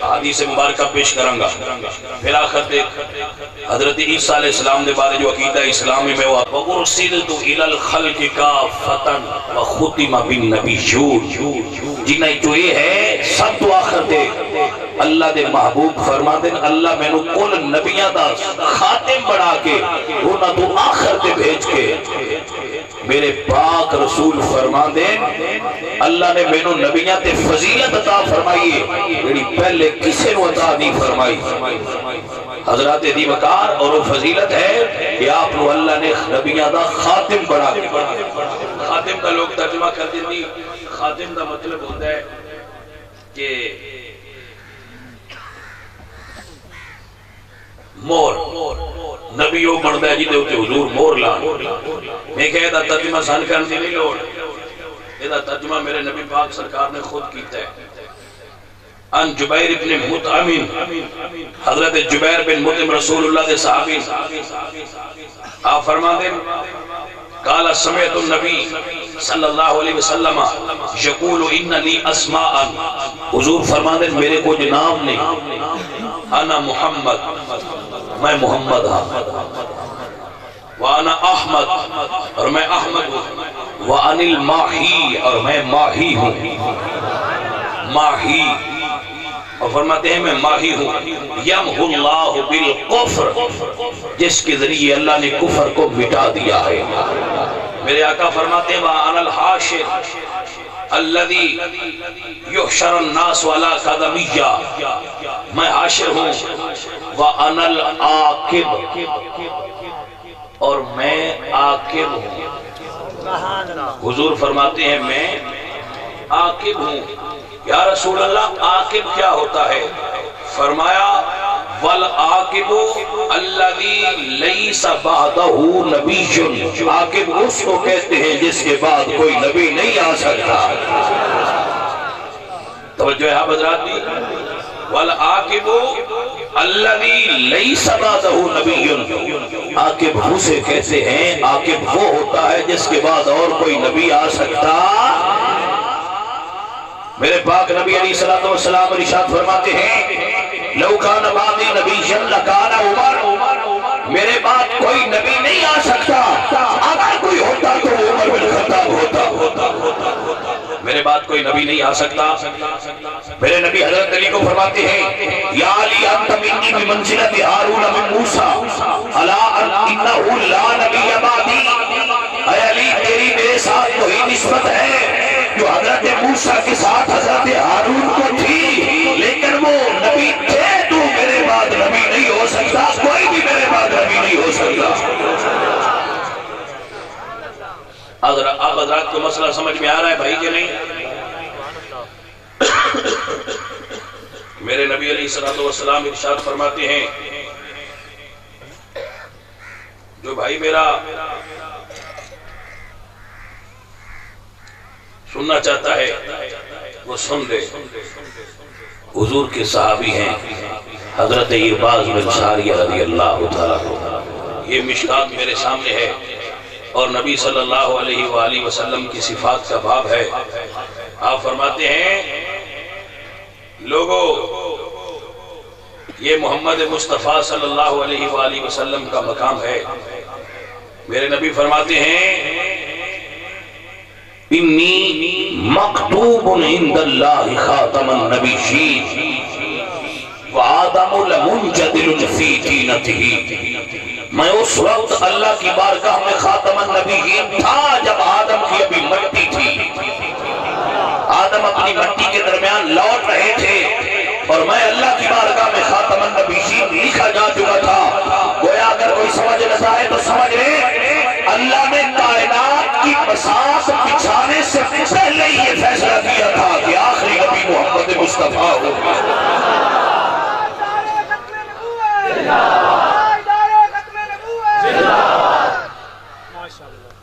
حدیث مبارکہ پیش کروں گا پھر آخر دیکھ حضرت عیسیٰ علیہ السلام دے بارے جو عقیدہ اسلامی میں ہوا وَأُرْسِلْتُ إِلَى الْخَلْقِ كَافَّةً وَخُتِمَ بِالنَّبِيِّينَ جنہیں جو یہ ہے سب تو آخر دے اللہ دے محبوب فرما دیں اللہ میں نو کل نبیاں دا خاتم بڑھا کے انہاں تو آخر دے بھیج کے میرے پاک رسول فرما دیں اللہ نے میں نو نبیاں تے فضیلت عطا فرمائی ہے میری پہلے کسے نو عطا نہیں فرمائی حضرات دی وقار اور وہ فضیلت ہے کہ آپ نو اللہ نے نبیاں دا خاتم بڑھا کے خاتم کا لوگ ترجمہ کر دیتی خاتم دا مطلب ہوتا ہے کہ مور نبی وہ بنتا ہے جی حضور مور لان میں کہ یہ ترجمہ سن کرنے کی نہیں لوڑ، یہ ترجمہ میرے نبی پاک سرکار نے خود کیتا ہے۔ ان جبیر ابن مطعم، حضرت جبیر بن مطعم رسول اللہ دے صحابی، آپ فرما دیں قال سمعت النبی صلی اللہ علیہ وسلم یقول ان لی اسماء، حضور فرما دیں میرے کو نام نہیں، انا محمد، میں محمد ہاں، وانا احمد، اور میں احمد ہوں، وان الماحی، اور میں ماہی ہوں، ماہی، اور فرماتے ہیں میں ماہی ہوں، یمحو اللہ بالکفر، جس کے ذریعے اللہ نے کفر کو مٹا دیا ہے۔ میرے آقا فرماتے ہیں وَأَنَا الْحَاشِرُ الَّذِي يُحْشَرُ النَّاسُ عَلَىٰ قَدَمِيَّ، میں حاشر ہوں، وَأَنَا الْعَاقِبُ، اور میں عاقب ہوں۔ حضور فرماتے ہیں میں عاقب ہوں۔ یا رسول اللہ عاقب کیا ہوتا ہے؟ فرمایا وَالْعَاقِبُ الَّذِي لَيْسَ بَعْدَهُ نَبِيٌّ، عاقب اس کو کہتے ہیں جس کے بعد کوئی نبی نہیں آ سکتا۔ توجہ ہے آپ حضرات دی، وَالْعَاقِبُ الَّذِي لَيْسَ بَعْدَهُ نَبِيٌّ، عاقب اسے کہتے ہیں، عاقب وہ ہوتا ہے جس کے بعد اور کوئی نبی آ سکتا۔ میرے پاک نبی علیہ السلام ارشاد فرماتے ہیں لو کان بعدی نبی لکان عمر، میرے بعد کوئی نبی نہیں آ سکتا، اگر کوئی ہوتا تو عمر بن خطاب ہوتا۔ میرے بعد کوئی نبی نہیں آ سکتا۔ میرے نبی حضرت علی کو فرماتے ہیں یا علی انت منی بمنزلت ہارون من موسیٰ الا انہ لا نبی بعدی، اے علی تیری میرے ساتھ وہی نسبت ہے جو حضرت موسیٰ کے ساتھ حضرت ہارون کو تھی، لیکن وہ نبی تھے تو میرے بعد نبی نہیں ہو سکتا، کوئی بھی میرے بعد نبی نہیں ہو سکتا۔ آپ حضرات کو مسئلہ سمجھ میں آ رہا ہے بھائی کہ نہیں؟ میرے نبی علیہ السلام ارشاد فرماتے ہیں جو بھائی میرا سننا چاہتا ہے وہ سن لے۔ حضور کے صحابی ہیں حضرت ارباز بن ساریہ رضی اللہ تعالیٰ، یہ مشکات میرے سامنے ہے اور نبی صلی اللہ علیہ وآلہ وسلم کی صفات کا باب ہے۔ آپ فرماتے ہیں لوگو یہ محمد مصطفیٰ صلی اللہ علیہ وآلہ وسلم کا مقام ہے۔ میرے نبی فرماتے ہیں انی مکتوب عند اللہ خاتم النبیین وآدم لمنجدل فی دینتہ، میں اس وقت اللہ کی بارگاہ میں خاتم النبیین تھا جب آدم کی ابھی مٹی تھی، آدم اپنی مٹی کے درمیان لوٹ رہے تھے اور میں اللہ کی بارگاہ میں خاتم النبیین لکھا جا چکا تھا۔ گویا اگر کوئی سمجھ نہ آئے تو سمجھ لے اللہ نے کائنات کی بساط بچھانے سے پہلے ہی یہ فیصلہ کیا تھا کہ آخری نبی محمد مصطفیٰ ہو۔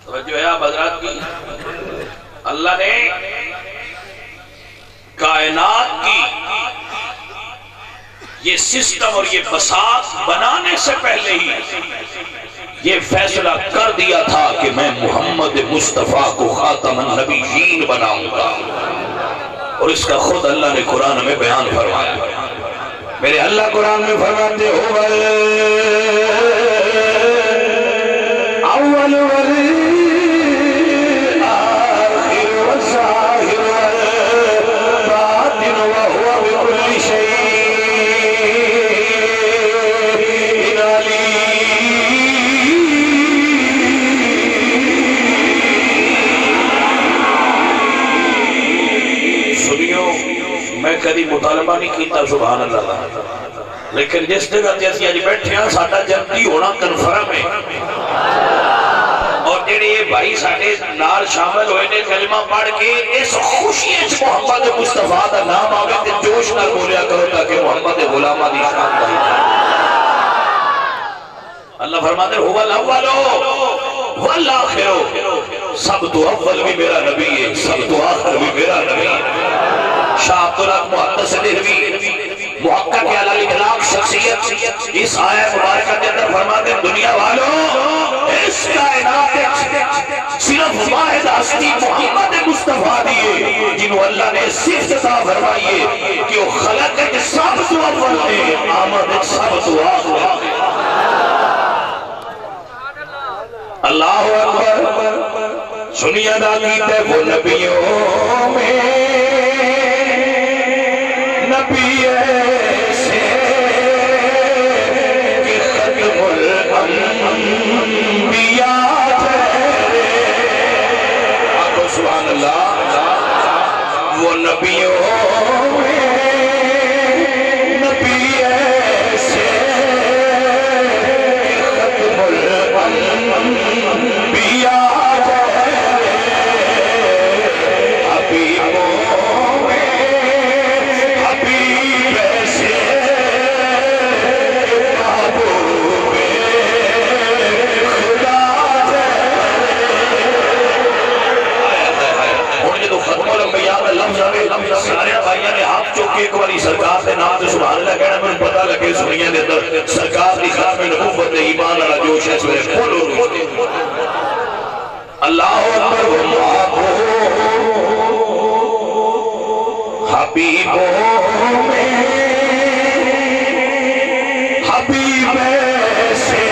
توجہ ہے آپ حضرات کی، اللہ نے کائنات کی یہ سسٹم اور یہ بساط بنانے سے پہلے ہی یہ فیصلہ کر دیا تھا کہ میں محمد مصطفیٰ کو خاتم النبیین بناؤں گا، اور اس کا خود اللہ نے قرآن میں بیان فرمایا۔ میرے اللہ قرآن میں فرماتے ہو اول کدی مطالبہ نہیں کیتا سبحان اللہ، لیکن جس جگہ جیسی آج بیٹھے ہیں ساڑھا جنتی ہونا کنفرم ہے، اور جنہی یہ بھائی ساڑھے نار شامل ہوئے نے کلمہ پڑھ کے اس خوشی اچھ محمد مصطفیٰ دا نام آگے تے جوش نہ بولیا کرو تاکہ محمد غلامہ دی شان دائی۔ اللہ فرماتے ہیں هو الاول والآخر، سب تو اول بھی میرا نبی ہے، سب تو آخر بھی میرا نبی ہے۔ شاہ عبدالحق محدث دہلوی محقق علی الاطلاق شخصیت اس آیت مبارکہ کے اندر فرماتے ہیں دنیا والوں اس کائنات صرف واحد ہستی محمد مصطفیٰ دیے جنہوں اللہ نے صرف عطا فرمائی ہے کہ وہ خلق ہے کہ سب تو اول ہے، آمد ہے سب تو آخر ہے۔ اللہ اکبر، سنیے ادا کیتے وہ نبیوں میں نبی ایسے کہ ختم الانبیاء ٹھہرے۔ آپ کو سبحان اللہ، وہ نبیوں میں نبی ایسے کہ ختم الانبیاء ٹھہرے، حبیبوں سارے بھائیوں نے ہاتھ چوکے ایک باری سرکار سے نام سے سبحان اللہ کہنا میں پتہ لگے سنیاں دے اندر سرکار کی ختم نبوت ایمان والا جوش ہے سوئے کھولو اللہ اکبر حبیبوں میں حبیب سے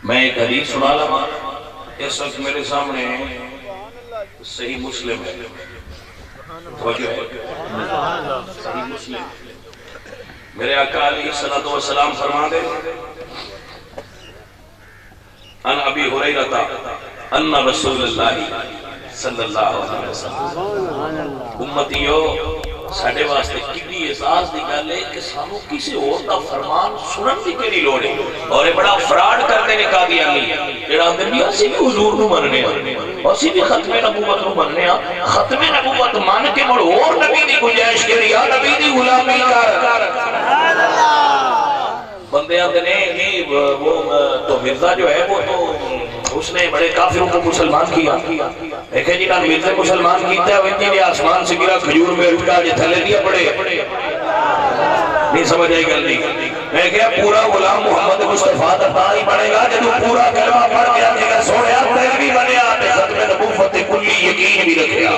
میں ایک حدیث سنا لما اس وقت میرے سامنے صحیح مسلم ہے، صحیح مسلم میرے آقا علیہ الصلوۃ والسلام فرما دے ان ابی ہریرہ ان رسول اللہ صلی اللہ علیہ وسلم امتیو ساڑھے واسطے کتنی احساس دی گل ہے کہ سانو کسی اور دا فرمان سنن دی کیڑی لوڑ ہے، اور یہ بڑا فراڈ کرتے نے کہا دیا نہیں جڑا اندر بھی اسی بھی حضور نو مننے ہیں، اسی بھی ختم نبوت نو مننے ہیں، ختم نبوت مان کے مڑ اور نبی دی گنجائش کے یا نبی دی غلامی کر بندے آتے نے وہ تو مرزا جو ہے وہ تو اس نے بڑے کافروں کو مسلمان کیا، دیکھیں جی کہاں مرزا مسلمان کیتا ہے وہ انتی آسمان سے گرا کھجور میں اٹھا جی تھلے دیا پڑے نہیں سمجھ آئی گل نہیں، میں کہا پورا غلام محمد مصطفیٰ تا ہی بڑھے گا جب پورا کلمہ پڑھ گیا کہ سوڑیا تیر بھی بنیا تے ختم نبوت کلی یقین بھی رکھیا۔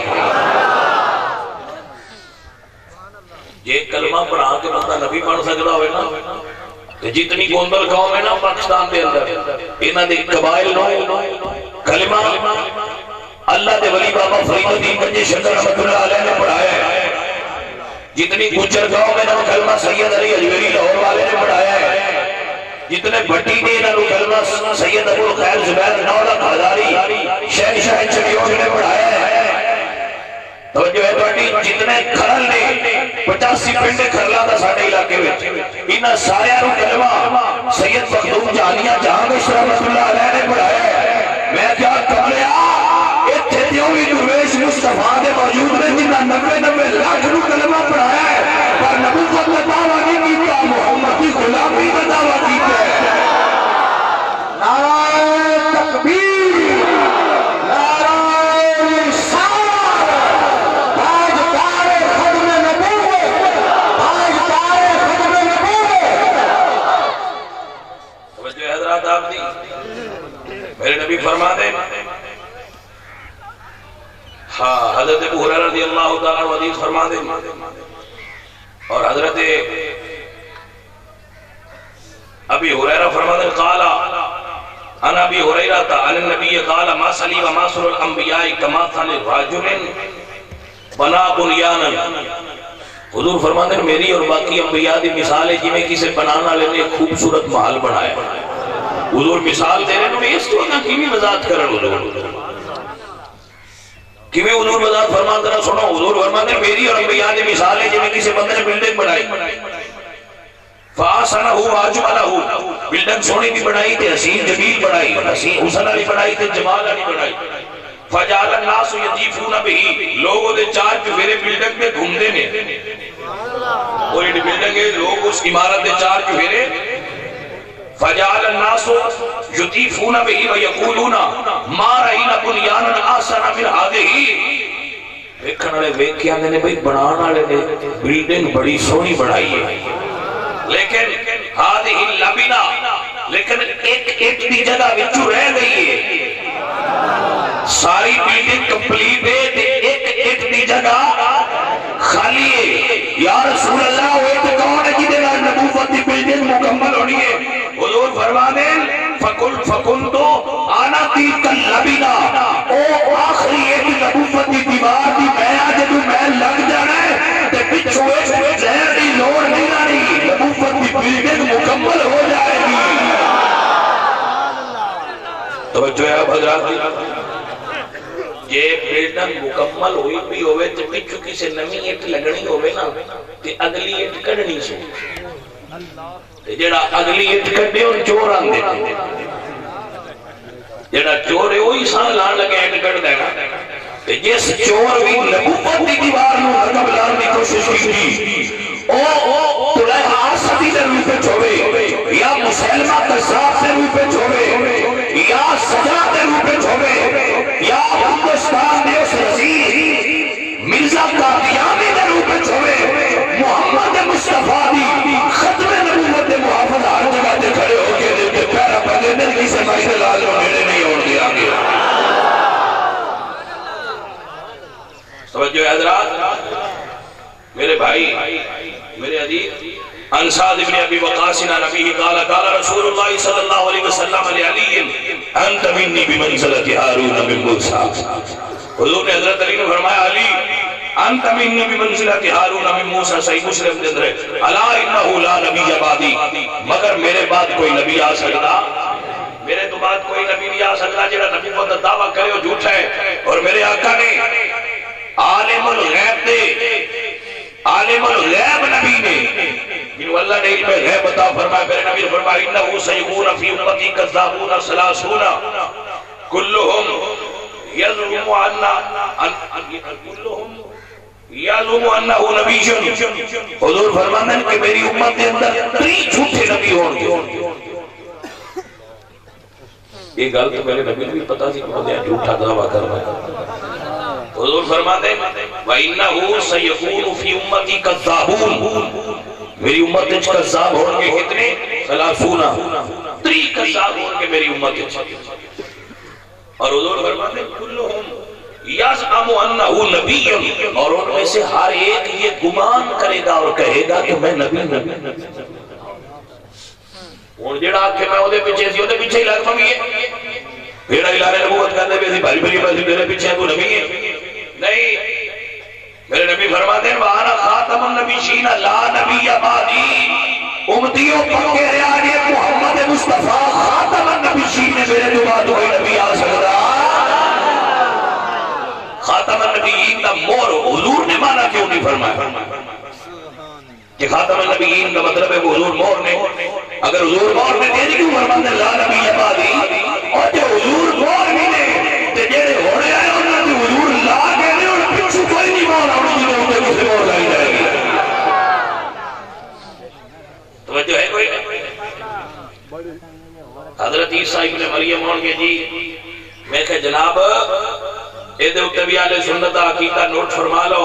یہ کلمہ پڑھا کے بندہ نبی بن سکتا ہوئے نا، جتنی گوندل قوم ہے نا پاکستان دے اندر انہاں دے قبائل نو کلمہ اللہ دے ولی بابا فرید الدین گنجی شنکر رحمت اللہ علیہ نے پڑھایا ہے، جتنی گجر قوم ہے نا کلمہ سید علی اجمیری لاہور والے نے پڑھایا ہے، جتنے بھٹی نے انہاں نو کلمہ سید ابو الخیر زبیر نولک ہزاری شہنشاہ چڑیوٹ نے پڑھایا ہے۔ تو جو ہے توڑی جتنے کھرل نے 85 پنڈے کھرلا تھا ساڑھے علاقے میں انہاں سارے رو کلمہ سید مخدوم جانیہ جہاں بشر رحمت اللہ علیہ نے پڑھایا ہے۔ میں کیا کملیا اتھے دیوں بھی درویش مصطفیٰ دے موجود میں جنہاں 90 لاکھ رو کلمہ پڑھایا ہے پر نبوت کا دعویٰ نہیں کیتا، محمدی غلامی کا دعویٰ کیتا ہے۔ نعرہ تکبیر، نعرہ رسالت، تاجدار خدمت نبی فرما دیں ہاں حضرت ابو ہریرہ رضی اللہ تعالیٰ عنہ حدیث فرما دیں اور حضرت ابی ہریرہ فرما دیں قال انا ابی ہریرہ عن النبی قال ما صلی و ما صل الانبیاء کما صل الرجل بنا بنیانا حضور فرما دیں میری اور باقی انبیاء دی مثال ہے جی میں کسے بنانا لینے ایک خوبصورت محل بنایا حضور مثال دے رہے ہیں اس تو نہ کیمی وضاحت کرن حضور کیویں حضور وضاحت فرما دے سنو حضور فرما دے میری اور انبیاء دی مثال ہے جی میں کسے بندے نے بلڈنگ بنائی فاسنہ واجملہ بلڈنگ سونی بھی بنائی تے حسین جمیل بنائی حسین حسن علی بنائی تے جمال علی بنائی فجعل الناس یطیفون به لوگوں دے چار چفیرے بلڈنگ میں گھومدے نے اور یہ بلڈنگ ہے لوگ اس عمارت دے چار چفیرے فجعل الناس یطیفون به ویقولون ما رأینا بنیانا احسن من هذه دیکھن والے ویکھ کے آندے نے بھئی بنان والے نے بلڈنگ بڑی سونی بنائی ہے لیکن هذه اللبنہ لیکن ایک دی جگہ وچوں رہ گئی ہے ساری بلڈنگ کمپلیٹ ہے ایک دی جگہ خالی ہے یا رسول اللہ وہ ایک کون ہے جی دینا نبوت دی بلڈنگ مکمل ہونی ہے حضور فرما دیں فکنتو آنا تیک اللبنہ او آخری ایک نبوت دی دیوار دی میں آجے تو میں لگ جانا ہے تے پچھوے زہر دی لوڑ نہیں آنی نبوت دی بلڈنگ مکمل ہو جائے گی توجہ ہے اب حضرات یہ بلڈنگ مکمل ہوئی بھی ہوئے تو پچھو کسی نمی ایٹ لگنی ہوئے نا کہ اگلی ایٹ کڑنی سو جڑا اگلی ایٹ کڑنے اور چور آن دے جڑا چور ہے وہی سان لان لگے ایٹ کڑ دے گا جس چور بھی نبوت دی دیوار نو رقم لان دی کوشش کی طلحہ آسدی دے روپے چھوڑے یا مسلمہ قذاب دے روپے چھوڑے یا سجا دے روپے چھوڑے یا ہندوستان دے اس رزیل مرزا قادیانی دے روپے چھوڑے محمد مصطفیٰ دی ختم نبوت دے محافظ ہر جگہ دے کھڑے ہو کے دے پیرا پڑے نرگی سے مائشہ لازم میرے نہیں ہوڑ دیا گیا توجہ حضرات میرے بھائی میرے عزیز عن سعد بن ابی وقاص عن نبی قال قال رسول اللہ صلی اللہ علیہ وسلم علی انت منی بمنزلت ہارون من موسیٰ حضور نے حضرت علی نے فرمایا علی انت منی بمنزلت ہارون من موسیٰ صحیح مسلم دے اندر الا انہ لا نبی بعدی مگر میرے بعد کوئی نبی آ سکتا میرے تو بعد کوئی نبی نہیں آ سکتا جڑا نبی کو دعویٰ کرے وہ جھوٹ ہے اور میرے آقا نے عالم الغیب دے عالم الغیب نبی نے جنہوں اللہ نے علم غیب عطا فرمایا میرے نبی نے فرمایا انہو سیغون فی امتی کذابون سلاسون کلہم یظلم انہو نبی حضور فرماندن کہ میری امت کے اندر 3 جھوٹے نبی ہوں گے یہ گل تو میرے نبی بھی پتا تھی کہ میں جھوٹا دعویٰ کر رہا ہے حضور فرماتے ہیں وَإِنَّهُ سَيَكُونُ فِي أُمَّتِي كَذَّابُونَ میری امت اچھ کذاب ہونگے کتنے 3 کذاب ہونگے میری امت اچھ اور حضور فرماتے ہیں كُلُّهُمْ يَزْعَمُ أَنَّهُ نَبِيٌّ اور ان میں سے ہر ایک یہ گمان کرے گا اور کہے گا کہ میں نبی ہوں اور جڑا کہ میں اودے پیچھے سی اودے پیچھے ہی لگ پنگی بھیڑا الہارے نبوت کرنے پہ سی بھاری بھاری بھاری میرے پیچھے تو نبی ہے نہیں میرے نبی فرماتے ہیں وَآنَا خَاتَمُ النَّبِيِّينَ لَا نَبِيَّ بَعْدِي امتیوں پکے ریاض محمد مصطفیٰ خاتم النبیین میرے جو بعد ہوئی نبی آ سکتا خاتم النبیین کا مور حضور نے مانا کیوں نہیں فرمایا کہ خاتم النبیین کا مطلب ہے حضور مور نے اگر حضور مور نے دیدی کیوں فرماتے لا نبی بعدی اور جو حضور مور نہیں نے تے جڑے ہونے آئے انہاں دی حضور لا کے نہیں اور پیچھے کوئی نہیں مور اور جنہوں نے کسی مور لائی جائے گی توجہ ہے کوئی حضرت عیسیٰ ابن مریم ہونگے جی میں کہ جناب ایدے اتبی آلِ سنت عقیدہ نوٹ فرما لو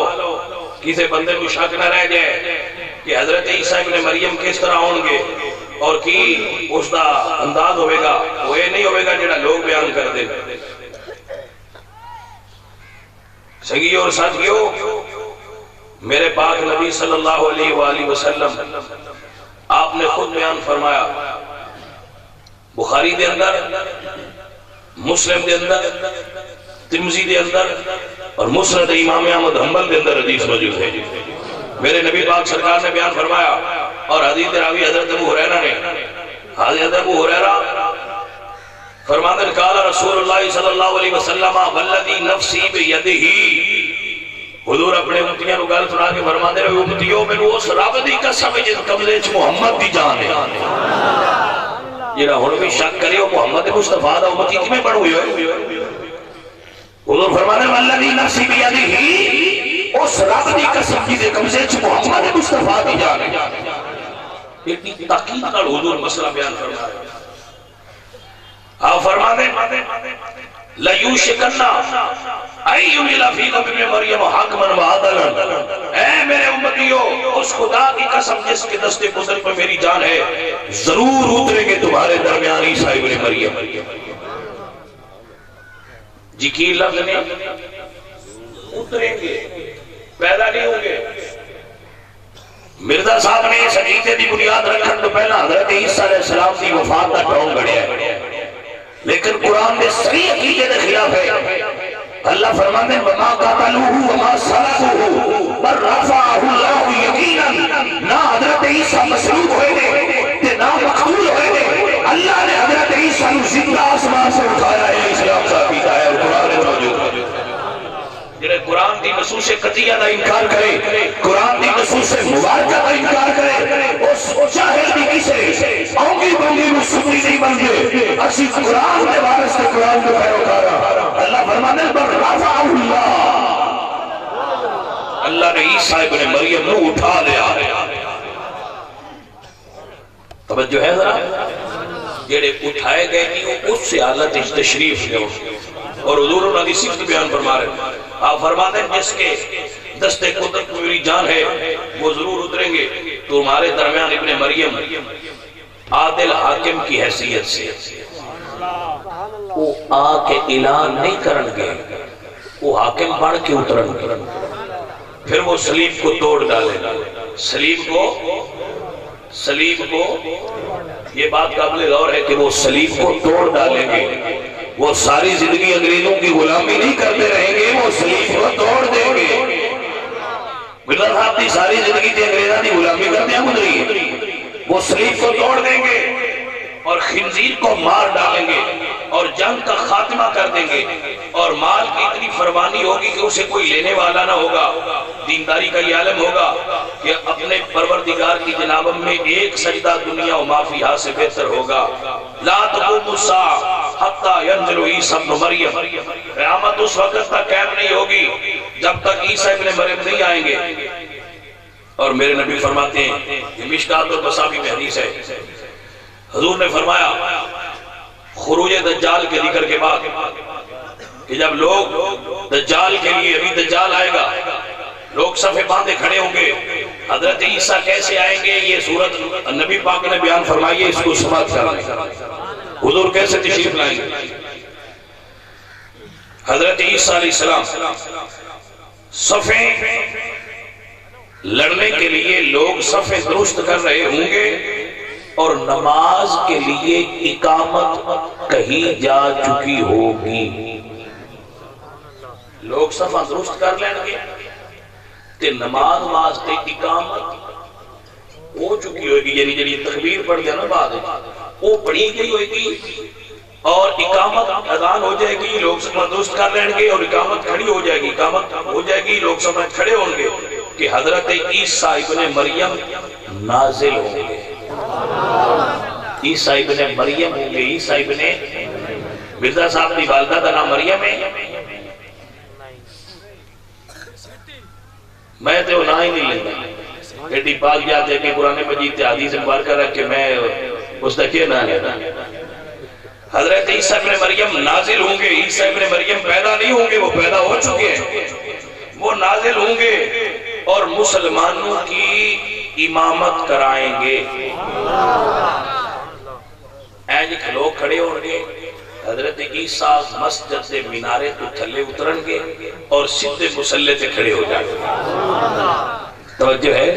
کسی بندے کو شک نہ رہ جائے کہ حضرت عیسیٰ ابن مریم کس طرح ہونگے اور کی اس دا انداز ہوئے گا وہ یہ نہیں ہوئے گا جڑا لوگ بیان کر دیں. سنگی اور ساتھیوں، میرے پاک نبی صلی اللہ علیہ وآلہ وسلم آپ نے خود بیان فرمایا، بخاری دے اندر، مسلم دے اندر، ترمذی دے اندر اور مسند امام احمد حنبل دے اندر حدیث موجود ہے. میرے نبی پاک سرکار نے بیان فرمایا، اور حدیث راوی حضرت ابو ہریرہ نے، حضرت ابو ہریرہ فرماتے ہیں قال رسول اللہ صلی اللہ علیہ وسلم والذی نفسی بیدہ، حضور اپنے امتیاں نو گل سنا کے فرماتے ہیں امتیوں میں اس رب دی قسم جس قبضے چ محمد دی جان ہے. جڑا ہن بھی شک کرے وہ محمد مصطفیٰ دا امتی کیویں بن ہوئے ہوئے. حضور فرماتے ہیں والذی نفسی بیدہ، اس رب دی قسم جس قبضے چ محمد مصطفیٰ دی جان ہے. اتنی تاکید نال حضور مسئلہ بیان فرما رہے ہیں. آپ فرماتے ہیں لَيُوشِكَنَّ أَن يُنْزِلَ فِيكُمْ ابْنُ مَرْيَمَ حَكْمًا وَعَدْلًا، اے میرے امتیوں، اس خدا کی قسم جس کے دست قدرت میں میری جان ہے، ضرور اتریں گے تمہارے درمیان عیسیٰ ابن مریم. جی کی لفظ نہیں، اتریں گے، پیدا نہیں ہوں گے. مرزا صاحب نے اس عقیدے دی بنیاد رکھن تو پہلا حضرت عیسیٰ علیہ السلام کی وفات کا ڈھونگ گڑیا ہے، لیکن قرآن میں صحیح عقیدے کے خلاف ہے. اللہ فرماتے ہیں وَمَا قَتَلُوهُ وَمَا صَلَبُوهُ بَلْ رَفَعَهُ اللَّهُ يَقِينًا. نہ حضرت عیسیٰ مصلوب ہوئے تھے نہ مقتول ہوئے تھے، اللہ نے حضرت عیسیٰ کو زندہ آسمان سے اٹھایا ہے. اسلام کا عقیدہ ہے اور قرآن میں موجود ہے. جنہیں قرآن دی نصوص قطعیہ دا انکار کرے، قرآن دی نصوص مبارکہ دا انکار کرے، اس جاہل دی کسے آنگی بنگی میں سنی نہیں بن گئے. اسی قرآن دے وارث سے قرآن کو پیروکارا. اللہ فرمانے پر رفع اللہ، اللہ نے عیسیٰ ابن مریم نو اٹھا لیا. توجہ ہے ذرا، جڑے اٹھائے گئے نہیں اس سے حالت تشریف لے. اور حضور انہوں نے صفت بیان فرما رہے ہیں. آپ فرماتے ہیں جس کے دست قدرت میں میری جان ہے وہ ضرور اتریں گے تمہارے درمیان ابن مریم عادل حاکم کی حیثیت سے. وہ آ کے اعلان نہیں کرن گے، وہ حاکم بڑھ کے اترن گے. پھر وہ صلیب کو توڑ ڈالیں گے. صلیب کو یہ بات قابل غور ہے کہ وہ صلیب کو توڑ ڈالیں گے. وہ ساری زندگی انگریزوں کی غلامی نہیں کرتے رہیں گے، وہ صلیب کو توڑ دیں گے. مرزا صاحب کی ساری زندگی تھی انگریزوں کی غلامی کرتے ہیں گزری ہے. وہ صلیب کو توڑ دیں گے اور خنزیر کو مار ڈالیں گے اور جنگ کا خاتمہ کر دیں گے. اور مال کی اتنی فرمانی ہوگی کہ اسے کوئی لینے والا نہ ہوگا. دینداری کا یہ عالم ہوگا کہ اپنے پروردگار کی جناب میں ایک سجدہ دنیا و ما فیہا سے بہتر ہوگا. لا تقوم الساعة حتی ینزل عیسیٰ ابن مریم، قیامت اس وقت تک قائم نہیں ہوگی جب تک عیسیٰ ابن مریم نہیں آئیں گے. اور میرے نبی فرماتے ہیں، یہ مشکات المصابیح میں حدیث ہے، حضور نے فرمایا خروج دجال کے ذکر کے بعد کہ جب لوگ دجال کے لیے، ابھی دجال آئے گا، لوگ صفے باندھے کھڑے ہوں گے، حضرت عیسیٰ کیسے آئیں گے یہ صورت نبی پاک نے بیان فرمائی ہے. اس کو سماعت کریں حضور کیسے تشریف لائیں گے. حضرت عیسیٰ علیہ السلام صفے لڑنے کے لیے لوگ صفے درست کر رہے ہوں گے اور نماز کے لیے اقامت کہیں جا چکی ہوگی. لوگ صفہ درست کر لیں گے کہ نماز واسطے اقامت ہو چکی ہوگی، یعنی جنہی تکبیر پڑھ گیا نا بعد وہ پڑھی گئی ہوگی اور اقامت اذان ہو جائے گی. لوگ صفہ درست کر لیں گے اور اقامت کھڑی ہو جائے گی، اقامت ہو جائے گی، لوگ صفہ کھڑے ہوں گے کہ حضرت عیسیٰ ابن مریم نازل ہوں گے. عیسیٰ ابن مریم ہوں گے. عیسیٰ ابن مرزا صاحب کی والدہ کا نام مریم ہے. میں تو نہ ہی نہیں لیتا، ایڈی پاک جاتے کہ قرآن مجید تے حدیث مبارکہ رکھ کے میں اس کا کیا نہ لیتا. حضرت عیسیٰ ابن مریم نازل ہوں گے. عیسیٰ ابن مریم پیدا نہیں ہوں گے، وہ پیدا ہو چکے ہیں. وہ نازل ہوں گے اور مسلمانوں کی امامت کرائیں گے. اینج لوگ کھڑے ہوں گے، حضرت عیسیٰ مسجد سے مینارے تو تھلے اترن گے اور سیدھے مصلی سے کھڑے ہو جائیں گے، توجہ ہے،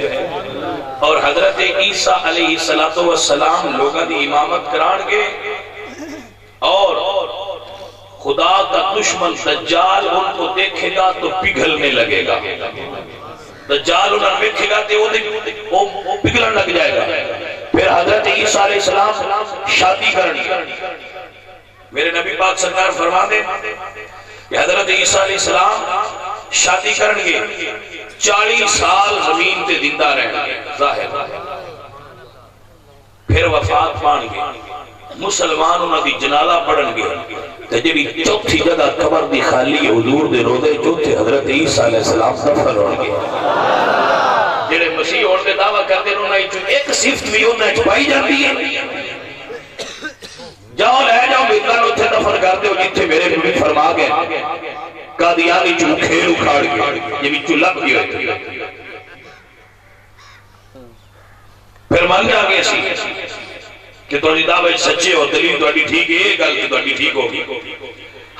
اور حضرت عیسیٰ علیہ السلام لوگوں کی امامت کران گے، اور خدا کا دشمن دجال ان کو دیکھے گا تو پگھلنے لگے گا، دجال انہیں دیکھے گا تو وہ پگھلن لگ جائے گا۔ پھر حضرت عیسیٰ علیہ السلام شادی کرنی، میرے نبی پاک سرکار فرما دے کہ حضرت عیسیٰ علیہ السلام شادی کرنگے، 40 سال زمین تے زندہ رہنگے ظاہر، پھر وفات پانگے، مسلمان انہاں دی جنازہ پڑھنگے، تے جڑی چوتھی جگہ قبر دی خالی حضور دے روضے چوتھے حضرت عیسیٰ علیہ السلام دفن ہونگے، جڑے مسیح ہونے دے دعویٰ کر دے انہاں ایک صفت بھی انہاں چھپائی جاتی ہے، جاؤ لے جاؤ میدان اتھے دفن کر دے جتھے میرے نبی فرما گئے قادیانی چو کھیل اکھاڑ گئے، یہ بھی چو لگ گئے، پھر مان جا گئے سی کہ تواڈی دعوت سچے اور دلیل تواڈی ٹھیک ہے، یہ گل کہ تواڈی ٹھیک ہوگی۔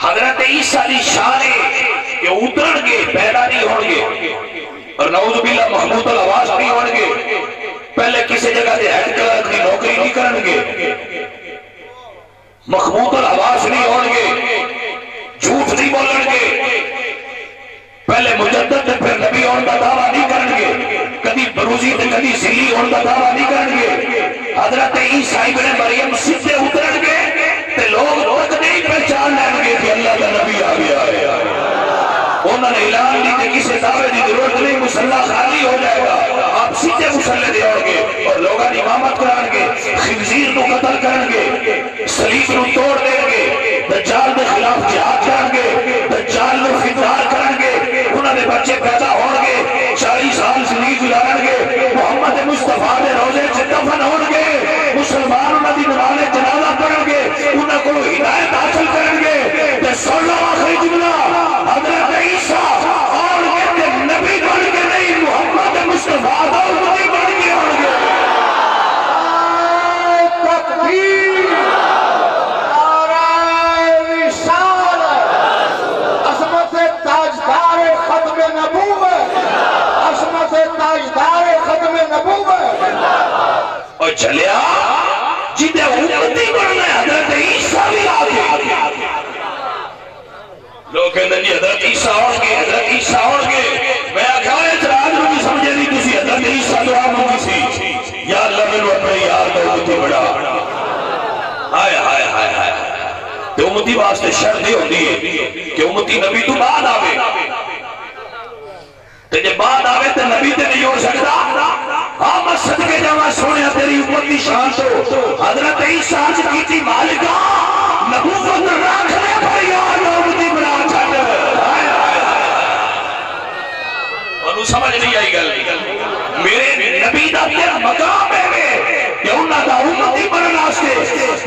حضرت عیسیٰ دی شان کہ اترن گے پیدا نہیں ہون گے، اور نعوذ باللہ محمود العواز نہیں ہون گے، پہلے کسی جگہ دے ہیڈ کلرک دی نوکری نہیں کرن گے، مخمود العواز نہیں ہون گے، جھوٹ نہیں بولن گے، پہلے مجدد تے پھر نبی ہون دا دعویٰ نہیں کرن گے، کدی بروزی تے کدی ذلی ہون دا دعویٰ نہیں کرن گے، حضرت عیسیٰ ابن مریم سیدھے اترن گے تے لوگ تک نہیں پہچان لیں گے کہ اللہ کا نبی آ گیا ہے، انہوں نے اعلان دی کہ کسی دعوے دی ضرورت نہیں، مصلی خالی ہو جائے گا، آپ سیدھے مصلی دے آؤ گے اور لوگاں دی امامت کران گے، خنزیر کو قتل کرن گے، صلیب نو توڑ دیں گے، دجال دے خلاف جہاد کرن گے، دجال نو فدار کرن گے، انہوں نے بچے پیدا ہون گے، 40 سال زندگی گزارن گے، محمد مصطفیٰ دے روزے سے دفن ہون گے، مسلمان انہوں دی نماز جنازہ پڑھن گے، انہوں کو ہدایت حاصل کرن گے، تے سن لو آخری جملہ، حضرت عیسیٰ اور کے نبی بن کے نہیں، محمد مصطفیٰ دا امتی بن کے ہون گے۔ تکبیر، نعرہ رسالت، عظمت تاجدار ختم نبوت، عظمت تاجدار ختم نبوت، اور چلیا جدے امتی بننا ہے حضرت عیسیٰ بھی آگے، لوگ کہتے ہیں حضرت عیسیٰ ہون گے، حضرت عیسیٰ ہون گے، میں آکھا اعتراض رو بھی سمجھے نہیں کسی حضرت عیسیٰ دعا مانگی سی، یا اللہ میں اپنے یار کا امتی بڑا، ہائے ہائے ہائے ہائے، کہ امتی واسطے شرط ہی ہوتی ہے کہ امتی نبی تو بعد آوے، تے جب بعد آوے تے نبی تے نہیں ہو سکتا، ہاں میں صدقے جاواں سونیا تیری امتی شان تو حضرت عیسیٰ کی تھی مالکہ نبوت راکھ لے بھائی یار امتی بنا چھٹ، ہائے ہائے ہائے، انہوں سمجھ نہیں آئی گل، میرے نبی دا تیرا مقام ہے کہ انہوں دا امتی بننا سے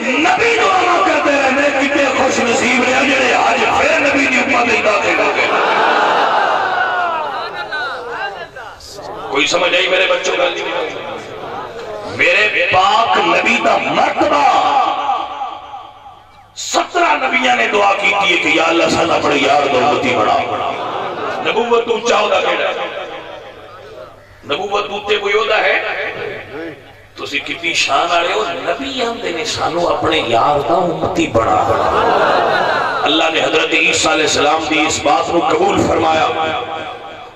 نبی دعا کرتے رہنے کتے خوش نصیب رہے جڑے آج پھر نبی دی امت داخل ہو گئے۔ کوئی سمجھ آئی میرے بچوں کا؟ میرے پاک نبی دا مرتبہ 17 نبیاں نے دعا کی تھی کہ یا اللہ سانا پڑے یار دو امتی بڑا، نبوت تو چاہو دا کہنا ہے، نبوت دوتے کوئی ہوتا ہے، تو اسی کتنی شان آڑے ہو، نبی ہم دینے سانو اپنے یار دا امتی بڑا، اللہ نے حضرت عیسیٰ علیہ السلام دی اس بات کو قبول فرمایا،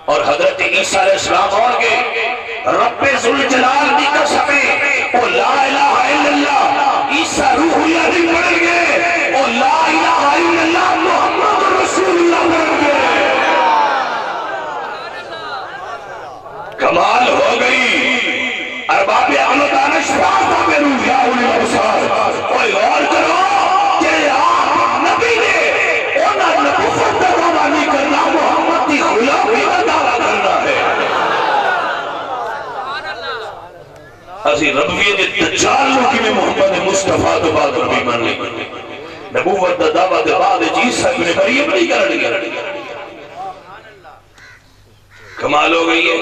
اور حضرت عیسیٰ علیہ السلام ہوں گے رب ذوالجلال دی قسمیں او لا الہ الا اللہ عیسیٰ روح اللہ دی پڑھیں گے، او لا الہ الا اللہ محمد رسول اللہ پڑھیں گے، کمال ہو گئی، ارباب عقل و دانش فاطمہ میں روح یا اولی الابصار، اور غور کرو کہ آپ نبی نے اونا نبوت کا دعویٰ نہیں کرنا، محمد کی غلامی کا دعویٰ کرنا ہے، اسی ربویے دے دجال لوگ میں محمد مصطفیٰ تو بعد ربی من لی، نبوت دا دعویٰ دے بعد عیسیٰ ابن مریم نہیں کر لیا، کمال ہو گئی ہے،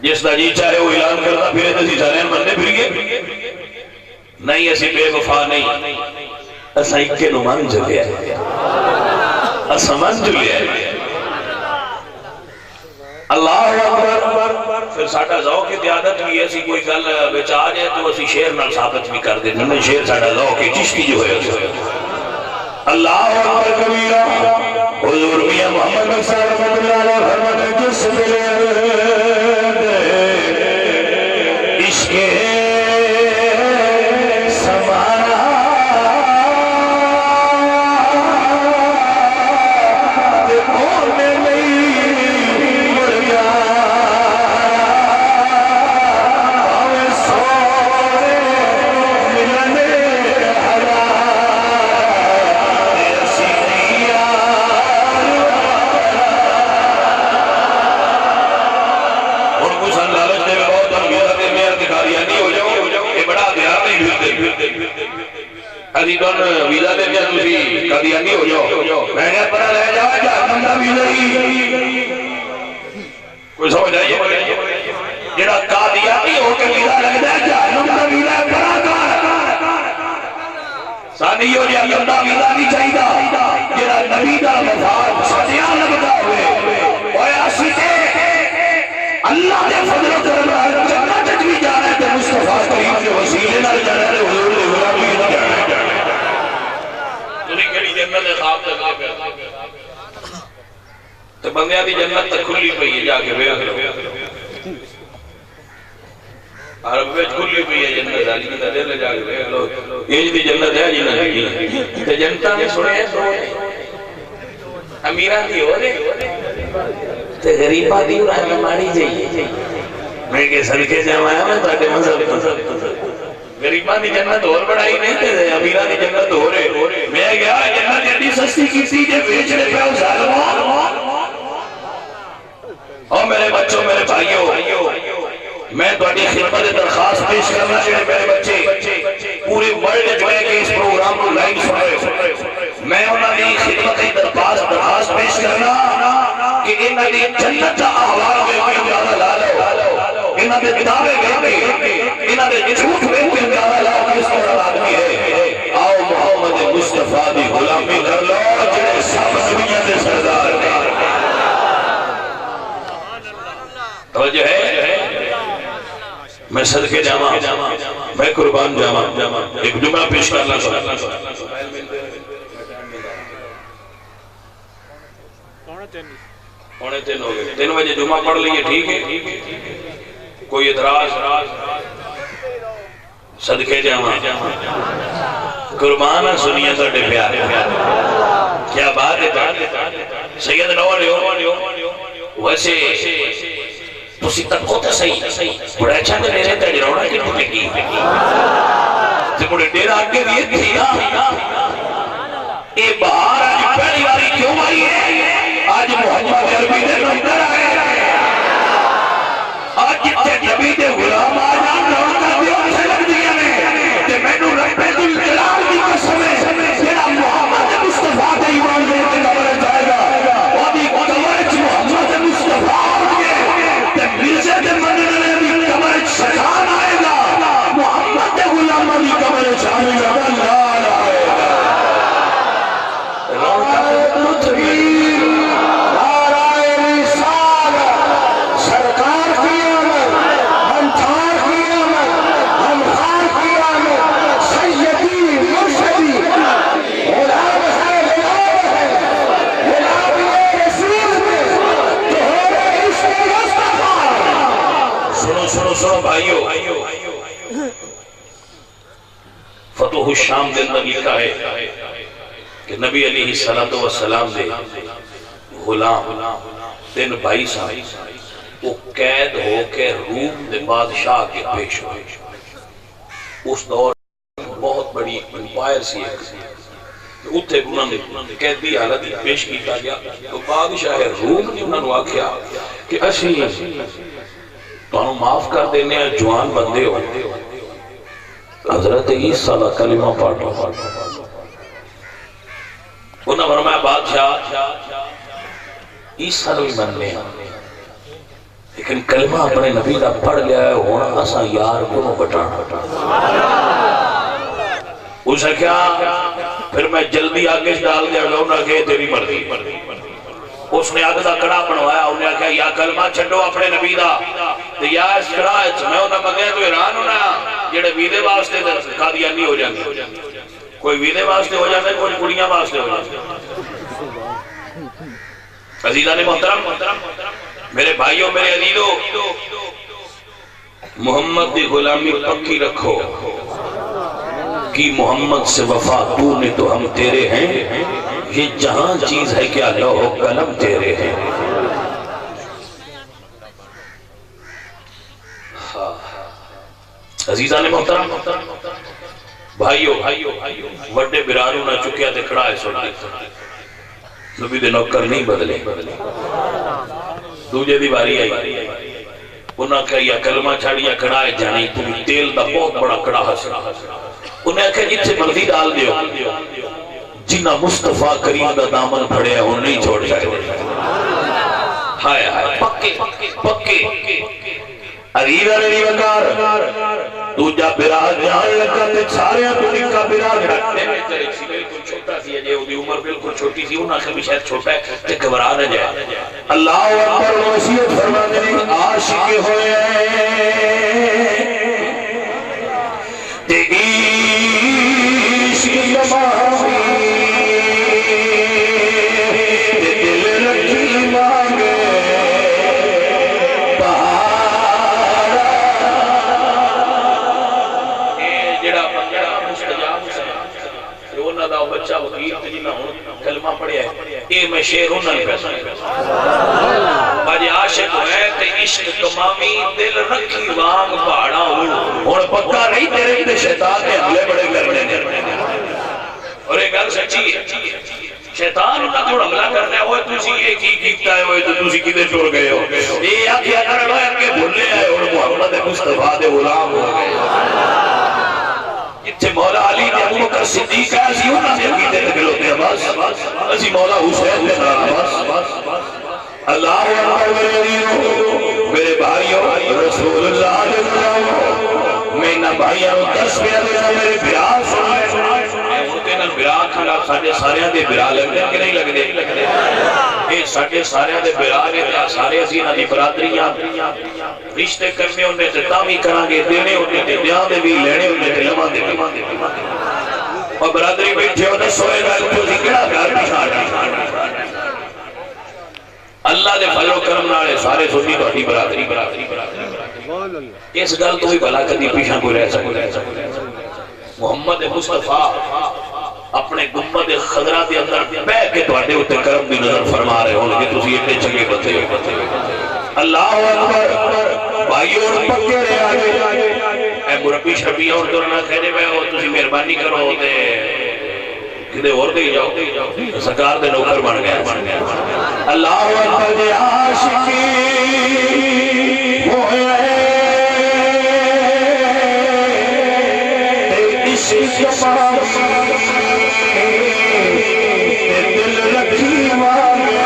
جس دا جی چاہے وہ اعلان کرنا پھرے تسی سارے مننے پھر گئے، نہیں اسی بے وفا نہیں، اسا اکے نو من جلیا ہے، اسا من جلیا ہے۔ اللہ اکبر۔ پھر ساڑھا ذوق کی عادت بھی ایسی کوئی گل بچ آ جائے تو اسی شیر نال ثابت بھی کر دیتے ہیں، شیر ساڑھا ذوق کی چشتی جو ہے اللہ اکبر کبیرہ۔ حضور میاں محمد مصطفیٰ رحمۃ اللہ علیہ فرماتے ہیں جس دل عشق سمانا ہونے نہیں مر گیا ہمیں سونے ملنے حرام عزیزان ویزا دے دیا تسی قادیانی ہو جاؤ، میں نے پڑھا رہ جاؤ جہنم دا ویزا ہی کوئی سمجھ آئیے جڑا قادیانی ہو کے ویزا لگتا ہے جہنم دا ویزا پڑھا کر سانی ہو جہنم دا ویزا نہیں چاہیے جڑا نبی دا وفاد سانیاں لگتا ہوئے اوے اسی تے اللہ دے فضل و کرم نال جنت وچ بھی جانا ہے تے مصطفیٰ کریم دے وسیلے نال جانا ہے حضور دے غلامی نال جانا ہے۔ جنت خواب تک لے پیا تو بندیاں دی جنت تک کھلی پئی ہے، جا کے ویکھ لو عرب وچ کھلی پئی ہے جنت والی دا دل جا کے ویکھ لو یہ دی جنت ہے جی نہیں تے جنتاں نے سنے امیراں دی ہو رہے تے غریباں دی راہ ماڑی جائیے میں کہ صدقے جاواں میں تواڈے مذہب غریبان دی جنت اور بڑائی نہیں تے امیران دی جنت ہو رہے میں گیا جنت ایڈی سستی کسی جے بیچنے پہ ہو ظالمان۔ اور میرے بچوں میرے بھائیوں میں تواڈی خدمت درخواست پیش کرنا چاہے میرے بچے پورے ورلڈ میں کہ اس پروگرام کو لائیو سن رہے میں انہاں دی خدمت درخواست پیش کرنا کہ انہاں دی جنت دا احوال میں کوئی اندازہ لا لو، انہاں دے دعوے گئے انہاں دے جھوٹ میں کوئی اندازہ لاؤ کہ اس طرح آدمی ہے۔ آؤ محمد مصطفیٰ دی غلامی کر لو جنہیں سب نبیوں دے سردار نے توجہ ہے۔ میں صدقے جاواں میں قربان جاواں ایک جملہ پیش کرنا پونے 3 ہو گئے 3 بجے جمعہ پڑھ لئیے ٹھیک ہے کوئی اعتراض صدقے جاواں قربان سنیے ساڈے پیار کیا بات ہے سید نور ویسے تسی تکو تے صحیح بڑا اچھا تے میرے تے جروڑا کی ٹکی تے بڑے ڈیر آگے بھی تھی اے بہار آج پہلی باری کیوں آئی ہے آج محمد عربی دے نمبر آئے آج جتے نبی دے غلام آجان روڑا بھی اچھے لگ دیا میں تے میں نو رب الجلال دی قسم ہے جیڑا محمد مصطفیٰ دے ایمان دے کے قبر جائے گا وادی قبر محمد مصطفیٰ مرزے دے مننے بھی قبر شجان آئے گا محمد دے غلامہ بھی قبر شجان آئے گا تکبیر نعرہ رسالت سرکار کی آمد منتھار کی آمد ہمخار کی آمد سیدی مرشدی غلام ہے غلام رسول میں توہر عشق مصطفیٰ سنو بھائیو فتح الشام دن نبی کا ہے کہ نبی علیہ السلام دے غلام 3 بھائی صاحب وہ قید ہو کے روم دے بادشاہ کے پیش ہوئے اس دور بہت بڑی امپائر سی ایک اتھے انہوں نے قیدی حالت پیش کیتا گیا تو بادشاہ روم نے انہوں نے آکھیا کہ اسی تو انہوں معاف کر دینے ہیں جوان بندے ہو حضرت عیسیٰ دا کلمہ پاٹھو انہوں نے فرمایا بادشاہ عیسیٰ بھی مننے ہیں لیکن کلمہ اپنے نبی دا پڑھ گیا ہے ہونا اسا یار کو بٹانا اسے کیا پھر میں جلدی آگے ڈال دیا گا انہوں نے کہا تیری مرضی اس نے آگے دا کڑا بنوایا انہوں نے کہا یا کلمہ چھڑو اپنے نبی دا یا اس کڑا میں انہوں نے مگیا تو ایران ہونا جڑے ویدے واسطے قادیانی ہو جاندے کوئی ویدے واسطے ہو جاندے کوئی کڑیاں واسطے ہو جاندے عزیزان محترم میرے بھائیوں میرے عزیزوں محمد دی غلامی پکی رکھو کہ محمد سے وفا تو نے تو ہم تیرے ہیں یہ جہاں چیز ہے کیا لوح و قلم تیرے ہیں عزیزان محترم بھائیو وڈے براروں نہ چکیا تے کھڑا ہے سنی نبی دے نوکر نہیں بدلے دوجہ دی باری آئی انہاں کہا یا کلمہ چھاڑیا کھڑا ہے جانی تمہیں تیل دا بہت بڑا کڑا حسن انہیں کہا جت سے مرضی ڈال دیو جنہ مصطفیٰ کریم دا دامن پھڑے ہیں انہیں نہیں چھوڑ جائے ہائے ہائے پکے عریب علیہ وکار تو جا براج جہاں لگا تے سارے تو نکا براج رکھتے میں تیرے سی بالکل چھوٹا سی ہے جو دی عمر بالکل چھوٹی سی انہاں سے بھی شاید چھوٹا ہے تے گھبرا نہ جائے اللہ اکبر وسیعت فرمانے دی عاشق ہوئے تے عشق زمانی تے دل رکھی مانگے بچہ وکیل تجینا ہوں کلمہ پڑھیا ہے اے میں شیر ہوں نہیں پیسا باجی عاشق ہے تے عشق کمامی دل رکھی وانگ پاڑا ہوں اور پکا نہیں تیرے تے شیطان نے حملے بڑے کرنے دے اور ایک گل سچی ہے شیطان کا جو حملہ کرنا ہے وہ تسی یہ کی کیتا ہے وہ تو تسی کدے ٹر گئے ہو یہ آکھیا کرنا ہے کہ بھولے آئے اور محمد مصطفیٰ دے غلام ہو گئے جتھے مولا علی نے ابو بکر صدیق ہے اسی انہاں سے عقیدے تے گلوتے ہیں بس اسی مولا حسین دے نال بس اللہ اکبر میرے بھائیوں رسول اللہ علیہ وسلم میں نہ بھائیوں دس پہ دینا میرے برا سنائے ان کے نال برا کھلا ساڈے سارے دے برا لگدے کہ نہیں لگدے اے ساڈے سارے دے برا نے سارے اسی انہاں دی برادریاں رشتے کرنے انہیں تے تامی کران گے دینے انہیں تے دیاں دے بھی لینے انہیں تے لماں دے اور برادری بیٹھے ہو دسو اے گل تو ذکرہ پیار پچھاڑا اللہ دے فضل و کرم نالے سارے سنی تو برادری اس گل تو بھی بھلا کدی پیچھا کوئی رہ سکتا محمد مصطفیٰ اپنے گنبد خضرہ دے اندر بہ کے تواڈے اوتے کرم دی نظر فرما رہے ہون کہ تسی ایڈے چنگے بندے ہو اللہ اکبر بھائیو اور پکے رہے آگے اے مربی شربی اور تو نہ کہنے میں ہو تسی مہربانی کرو تے کدے اور دے جاؤ سرکار دے نوکر بن گیا اللہ اکبر دے عاشقی ہوئے تے عشق پاکی تے دل رکھی مانگے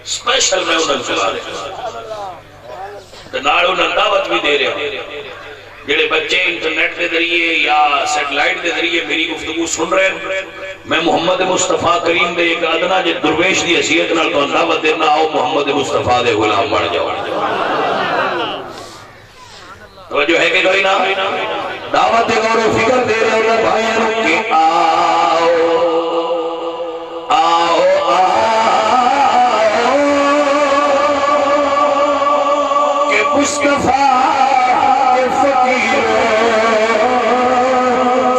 اسپیشل میں انہوں نے چلا رہے نال انہوں دعوت بھی دے رہے جڑے بچے انٹرنیٹ دے ذریعے یا سیٹلائٹ دے ذریعے میری گفتگو سن رہے ہیں میں محمد مصطفیٰ کریم دے ایک ادنا جے درویش دی حیثیت نال تو دعوت دینا آؤ محمد مصطفیٰ دے غلام بن جاؤ توجہ ہے کہ کوئی نہ دعوت دے غور و فکر دے رہے ہیں بھائیوں کہ آؤ مصطفیٰ کے فقیروں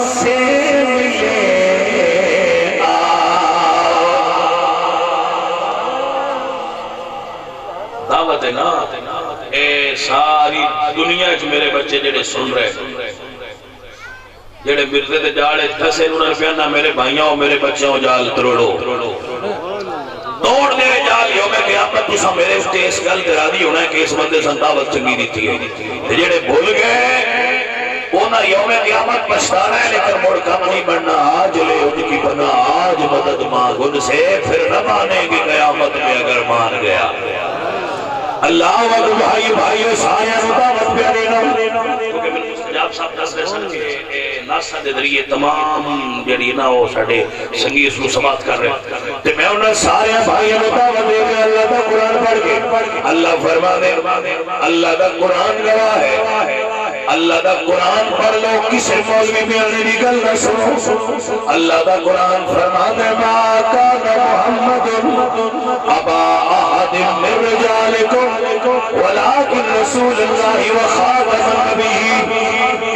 سے ملے دعوت ہے نا اے ساری دنیا جو میرے بچے جڑے سن رہے جڑے مرزے دے جاڑے تھسے انہوں نے پیانا میرے بھائیوں میرے بچوں جال تروڑو توڑ دے جال یوم قیامت تسا میرے اُتے اس گل کرا دی ہونا ہے کہ اس بندے سن دعوت چنگی دیتی ہے جڑے بھول گئے اونا یوم قیامت پچھتانا ہے لیکن مڑ کم نہیں بننا. آج لے ان کی بنا آج مدد مانگ ان سے پھر نہ مانے گی قیامت میں اگر مان گیا. اللہ وقت بھائیو سایہ نتا وقت پیارے کیونکہ مستجاب صاحب دس رہے سن کے ناسا دے ذریعے تمام جڑی نا وہ ساڑھے سنگی اس کو سماعت کر رہے تو میں انہیں سارے بھائیوں نتا وقت دے گا اللہ دا قرآن پڑھ کے اللہ فرما دے اللہ دا قرآن گواہ ہے. اللہ دا قرآن پڑھ لو کسی مولوی میں انہیں گل نہ سنو. اللہ دا قرآن فرما دے ما کان محمد ابا احد من رجالکم ولكن رسول اللہ و خاتم النبیین.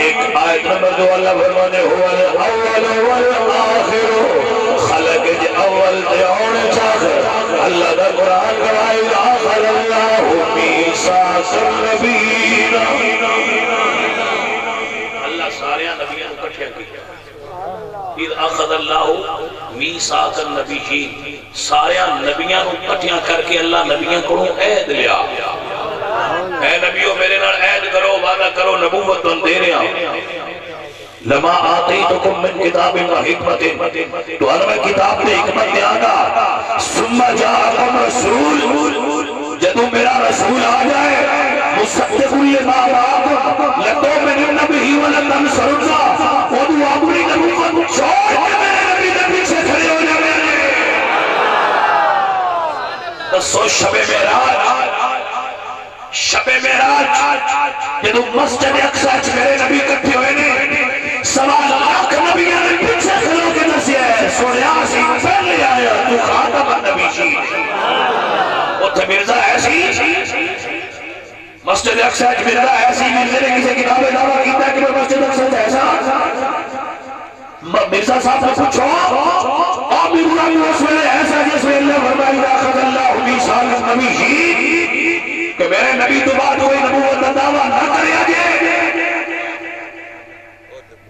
ایک آیت نمبر 2 اللہ فرمانے هو الاول والآخر خلق اول دیون چاخر. اللہ دا قرآن گواہی آخر اللہ میثاق النبیین. اللہ سارے نبیوں کو اکٹھا کیا. اذ اخذ اللہ میثاق النبیین. سارے نبیوں کو اکٹھا کر کے اللہ نبیوں کو عہد لیا. اے نبیوں میرے نال عہد کرو وعدہ کرو نبوت تم دے رہا لما آتیتکم من کتاب و حکمت تو میں کتاب میں حکمت دیا گا. ثم جاءکم رسول جدو میرا رسول آ جائے مصدق لما معکم لتؤمنن به ولتنصرنہ ودو اپنی نبوت چھوڑ کے میرے نبی کے پیچھے کھڑے ہو جائے. دسو شب معراج جدو مسجد اقصی میرے نبی کٹھے ہوئے نے 1.25 لاکھ نبیوں نے پیچھے کھلو کے دسیا ہے سنیا سی پہلے آیا تو خاتم النبی سی. اتھے مرزا ایسی مسجد اقصی مرزا ایسی مرزا نے کسی کتاب دعویٰ کیتا کہ میں مسجد اقصی ایسا مرزا صاحب نے پوچھو آپ مرزا بھی اس میں ایسا جس میں اللہ فرمائی اخذ اللہ میثاق النبیین کہ میرے نبی تو بعد کوئی نبوت کا دعویٰ نہ کرے آجے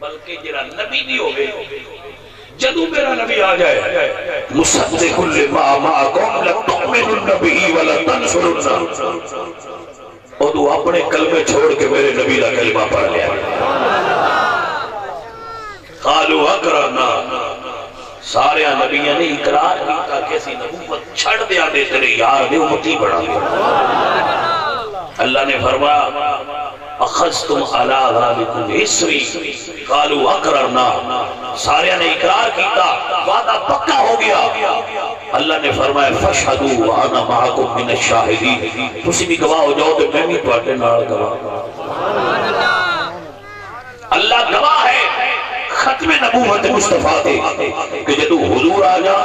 بلکہ جرا نبی بھی ہو گئے جدو میرا نبی آ جائے مصدق لما معکم لتؤمنن به ولتنصرنہ اور تو اپنے کلمے چھوڑ کے میرے نبی کا کلمہ پڑھ لیا. قالوا اقررنا. سارے نبیوں نے اقرار کیتا کیسی نبوت چھڑ دیا دے تیرے یار دے امتی بڑھا دیا. اللہ نے فرمایا اخذتم علی ذالکم اسری قالوا اقررنا. سارے نے اقرار کیتا وعدہ پکا ہو گیا. اللہ نے فرمایا فاشہدوا وانا معکم من الشاہدین. تسی بھی گواہ ہو جاؤ تو میں بھی تواڈے نال گواہ. اللہ گواہ ہے ختم نبوت مصطفیٰ دے کہ جدو حضور آ جا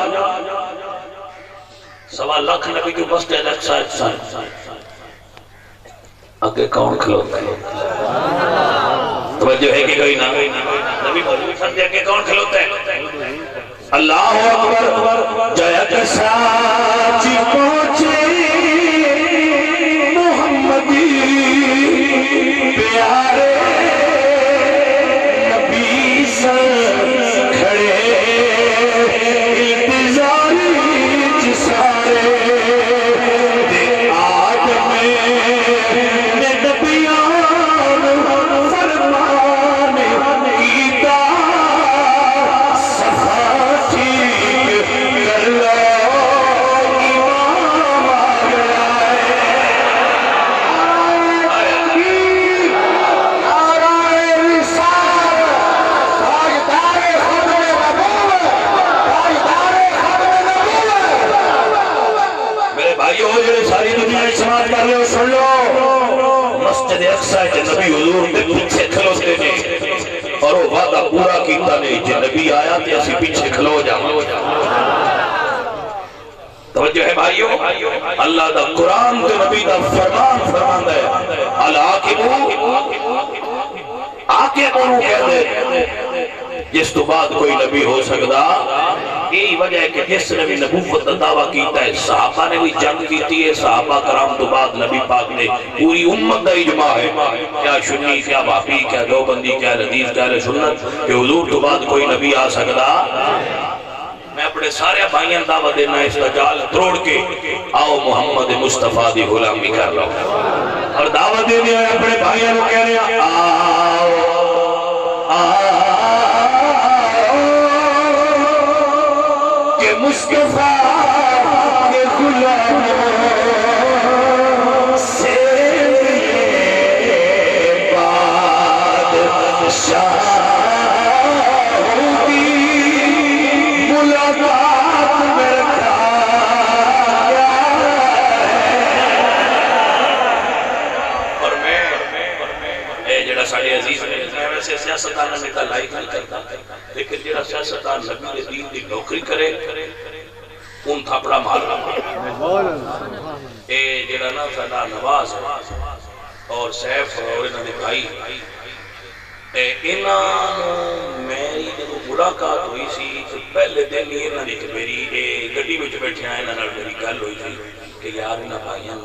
1.25 لاکھ نبی کی مسجد اقصی اگے کون کھلوتا ہے؟ توجہ ہے کہ کوئی نہ نبی موجود سمجھے کہ کون کھلوتا ہے؟ اللہ اکبر جیت ساچی پہنچے محمدی پیارے نبی سر کھڑے انتظاری جسارے دے آدم میں نبیان فرمان کیتا صفاتی کر لو امام آرائے رسال تاجدار ختم نبوت تاجدار ختم نبوت. میرے بھائیو جو ساری دنیا سماعت کر لو سن لو مسجد اقصی کے نبی حضور کے پیچھے کھلوتے نے اور وہ وعدہ پورا کیتا نہیں کہ نبی آیا تے اسی پیچھے کھلو جاؤ. توجہ ہے بھائیو اللہ دا قرآن تے نبی دا فرمان فرماندا ہے العاقبو عاقبو کہتے جس تو بعد کوئی نبی ہو سکتا. یہی وجہ ہے کہ جس نے بھی نبوت کا دعویٰ کیتا ہے صحابہ نے بھی جنگ کیتی ہے. صحابہ کرام تو بعد نبی پاک نے پوری امت کا اجماع ہے کیا سنی کیا بابی کیا دیوبندی کیا حدیث کیا سنت کہ حضور تو بعد کوئی نبی آ سکتا. میں اپنے سارے بھائیاں دعوت دینا اس کا جال توڑ کے آؤ محمد مصطفیٰ دی غلامی کر لو اور دعوت دینے اپنے بھائیاں کو کہہ رہے ہیں آؤ کہ مصطفیٰ کے غلاموں سے بادشاہ سیاستدان نے کا لائک نہیں کرتا لیکن جڑا سیاستدان نبی کے دین دی نوکری کرے ان تھاپڑا مارنا اے جڑا نا ساڈا نواز اور سیف اور انہاں دے بھائی انہاں میری جدوں ملاقات ہوئی سی تو پہلے دن ہی انہاں نے میری گڈی وچ بیٹھے ہیں انہاں نال میری گل ہوئی تھی کہ یار انہاں بھائیاں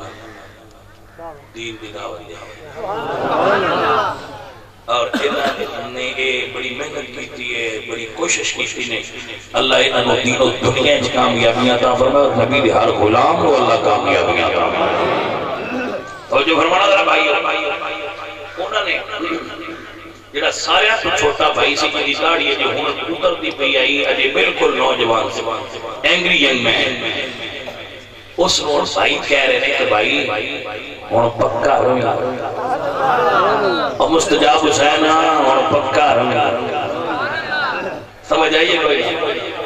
دین دی دعوت دے اور انہوں نے بڑی محنت کی ہے بڑی کوشش کی نے اللہ انہوں نے دین و دنیا چ کامیابیاں عطا فرمائے اور نبی دے ہر غلام کو اللہ کامیابیاں عطا فرمائے اور جو فرمانا ذرا بھائی انہوں نے جڑا سارے تو چھوٹا بھائی سی جی داڑھی ہے جو ہن اترتی پئی آئی اجے بالکل نوجوان اینگری ینگ مین اس نور بھائی کہہ رہے ہیں کہ بھائی ہن پکا رہنا اور مستجاب حسین اور پکا رہنا سمجھ آئیے کوئی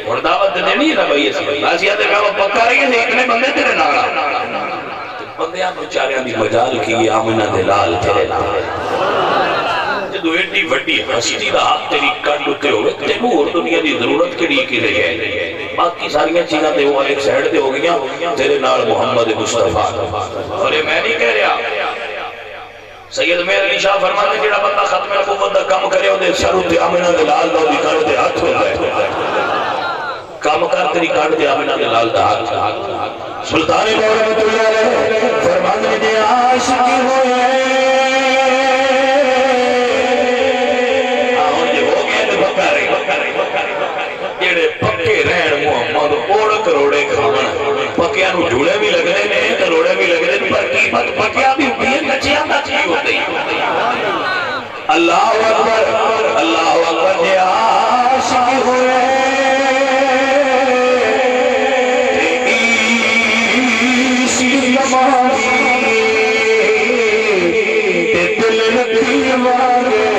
اور دعوت دینی ہے نا بھائی ناسیات کا وہ پکا رہی ہے اتنے بندے تیرے نالا بندیاں بیچاریاں دی مجال کی آمنہ دلال تیرے نال جدو ایڈی وڈی ہستی دا ہاتھ تیری کٹ اتے ہوئے تینو اور دنیا دی ضرورت کڑی کی رہی ہے باقی ساریاں چیزاں تے وہ ایک سائڈ تے ہو گیا تیرے نال محمد مصطفیٰ اور یہ میں نہیں کہہ رہا سید میر علی شاہ فرماتے جڑا بندہ ختم نبوت دا کم کرے اودے سر تے آمنہ دے لال دا دی کٹ تے ہاتھ ہوندا ہے کم کر تیری کٹ تے آمنہ دے لال دا ہاتھ سلطان رحمت اللہ علیہ فرماتے جے عاشق ہوئے کروڑے کھانا پکیاں نو جھوڑے بھی لگنے میں کروڑے بھی لگنے پر قیمت پکیاں بھی ہوئی ہے نچیاں نچی ہوتی اللہ اکبر جے عاشق ہوئے عیسی زمانی تے دل رکھی مارے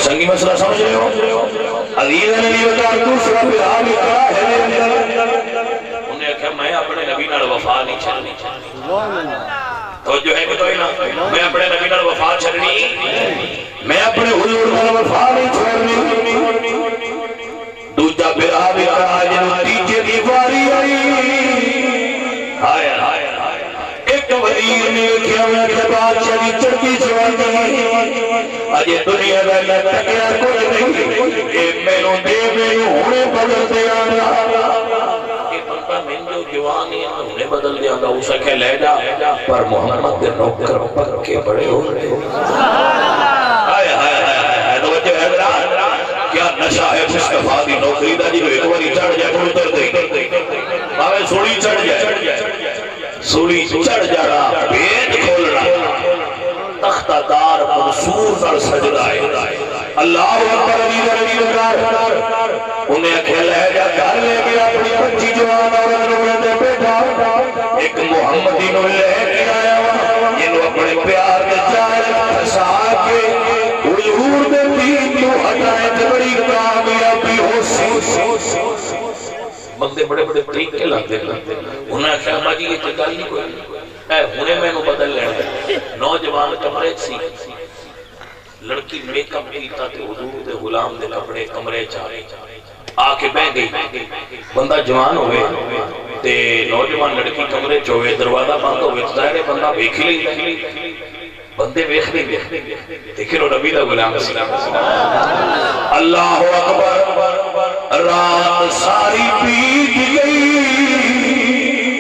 سنگی مسئلہ سمجھ رہے ہو عزیز نبی وطار دوسرا بلال اقرا ہے انہیں کہا میں اپنے نبی نال وفا نہیں چھڑنی تو جو ہے بتوئی نا میں اپنے نبی نال وفا چھڑنی میں اپنے حضور نال وفا نہیں چھڑنی دوجہ بلال اقرا جنہوں تیجے دیواری آئی ایک وزیر نے کیا میں جبات چلی چڑکی جوانی آجے دنیا میں تکیا کوئی نہیں اے مینوں دے مینوں ہونے بدل دے آنا اے بندہ مینوں جوانی ہونے بدل دے آنا اسے کہ لے جا پر محمد دے نوکر پکے بڑے ہو رہے آئے توجہ ہے کیا نشہ ہے مصطفیٰ دی نوکری دا جی ایک باری چڑھ جائے تو اتر دے باوے سوڑی چڑھ جائے سوڑی چڑھ جانا بید کھولنا تختہ دار منصور نال سجدہ اللہ اکبر انہیں آخیا لے جا گھر لے گیا اپنی بچی جوان عورت نو کہندے بیٹا ایک محمدی نو لے کے آیا جنوں اپنے پیار دے جال پھسا کے حضور دے دین تو ہٹائے تے بڑی کامیابی ہو سی بندے بڑے بڑے طریقے لاتے انہیں آخیا اما جی یہ تو گل نہیں کوئی اے ہنے مینوں بدل لینا نوجوان کمرے سی لڑکی میک اپ کیتا تے حضور دے غلام دے کپڑے کمرے چ آ کے بہ گئی بندہ جوان ہوئے تے نوجوان لڑکی کمرے چ ہوئے دروازہ بند ہوئے ظاہر ہے بندہ ویکھ ہی لئی بندے ویکھ نہیں گئے دیکھو نبی دا غلام سی اللہ اکبر رات ساری بیت گئی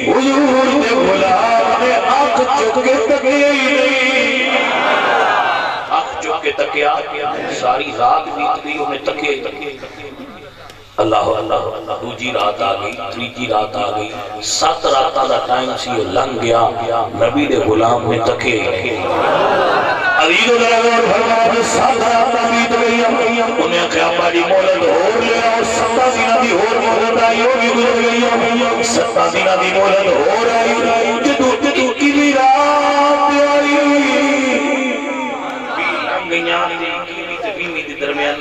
حضور دے غلام نے آنکھ چک کے تکیا ہی نہیں آنکھ چک کے تکیا ساری رات بیت گئی انہیں تکیا ہی نہیں اللہ اللہ دوجی رات آ گئی تیجی رات آ گئی 7 راتاں دا ٹائم سی لنگ گیا نبی دے غلام نے تکے عزیز و درگور فرمایا 7 راتاں بیت گئی انہیں کہا بڑی مہلت اور لے آؤ 7 دنوں دی اور مہلت آئی وہ بھی گزر گئی 7 دنوں دی مہلت اور آئی جدو کی بھی رات آئی گئیاں دی درمیان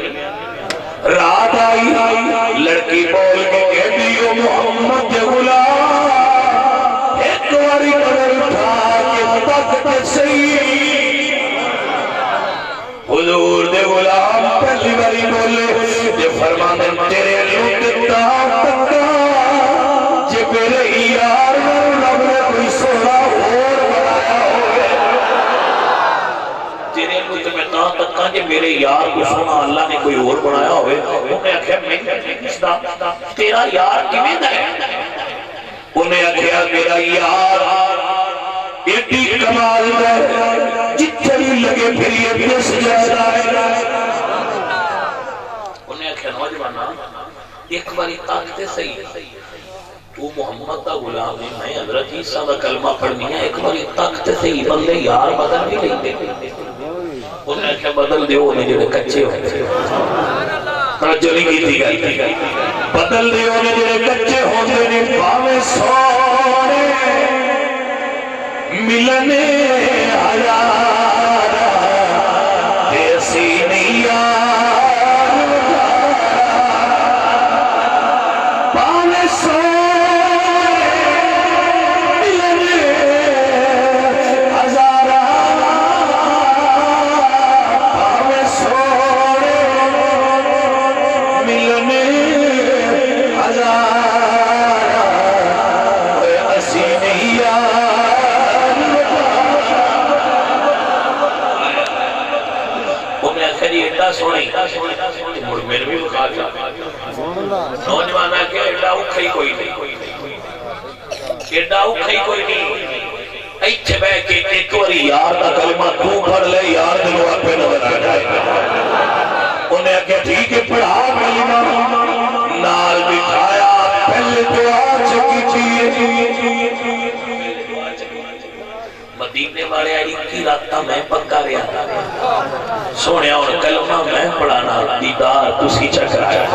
رات آئی لڑکی بول کے کہہ دیو محمد دے غلام ایک واری قدر اٹھا کے تک صحیح حضور دے غلام پہلی باری بولے جے فرمانے تیرے لٹتا تکا جے میرے یار رب نے کوئی سونا اور بنایا ہوئے تیرے لٹ میں تکا جے میرے یار کو سونا اللہ نے کوئی اور بنایا ہوئے انہیں آخیا میں تیرا یار کیویں دا ہے انہیں آخیا میرا یار ایڈی کمال دا ہے جتھے بھی لگے پھر یہ دس جاتا ہے انہیں آخیا نوجوانا ایک باری طاقت صحیح تو محمد دا غلام ہے میں حضرت عیسیٰ دا کلمہ پڑھنی ہے ایک باری طاقت صحیح بندے یار بدل بھی لیں انہیں کیا بدل دیو انہیں جڑے کچھے ہوئے توجہ نہیں کی تھی گئی بدل دیو انہیں جڑے کچھے ہوتے نے باوے سونے ملنے ہزار ایسی نیار باوے سونے ملنے ہزار ملنے ہزار اسی نہیں یار انہیں آخری ایڈا سونے مڑ میرے بھی بخار جاتا نوجوان آکے ایڈا اکھائی کوئی نہیں ایڈا اکھائی کوئی نہیں ایچھے بے کے ایک واری یار دا کلمہ تو پڑھ لے یار دلو آپ پہ نظر آ جائے انہیں آکے ٹھیک ہے پڑھا کلمہ نال بٹھایا پہلے دعا چکی تھی مدینے والے آئی کی راتہ میں پکا رہا سونے اور کلمہ میں پڑھانا دیدار تسی چکرایا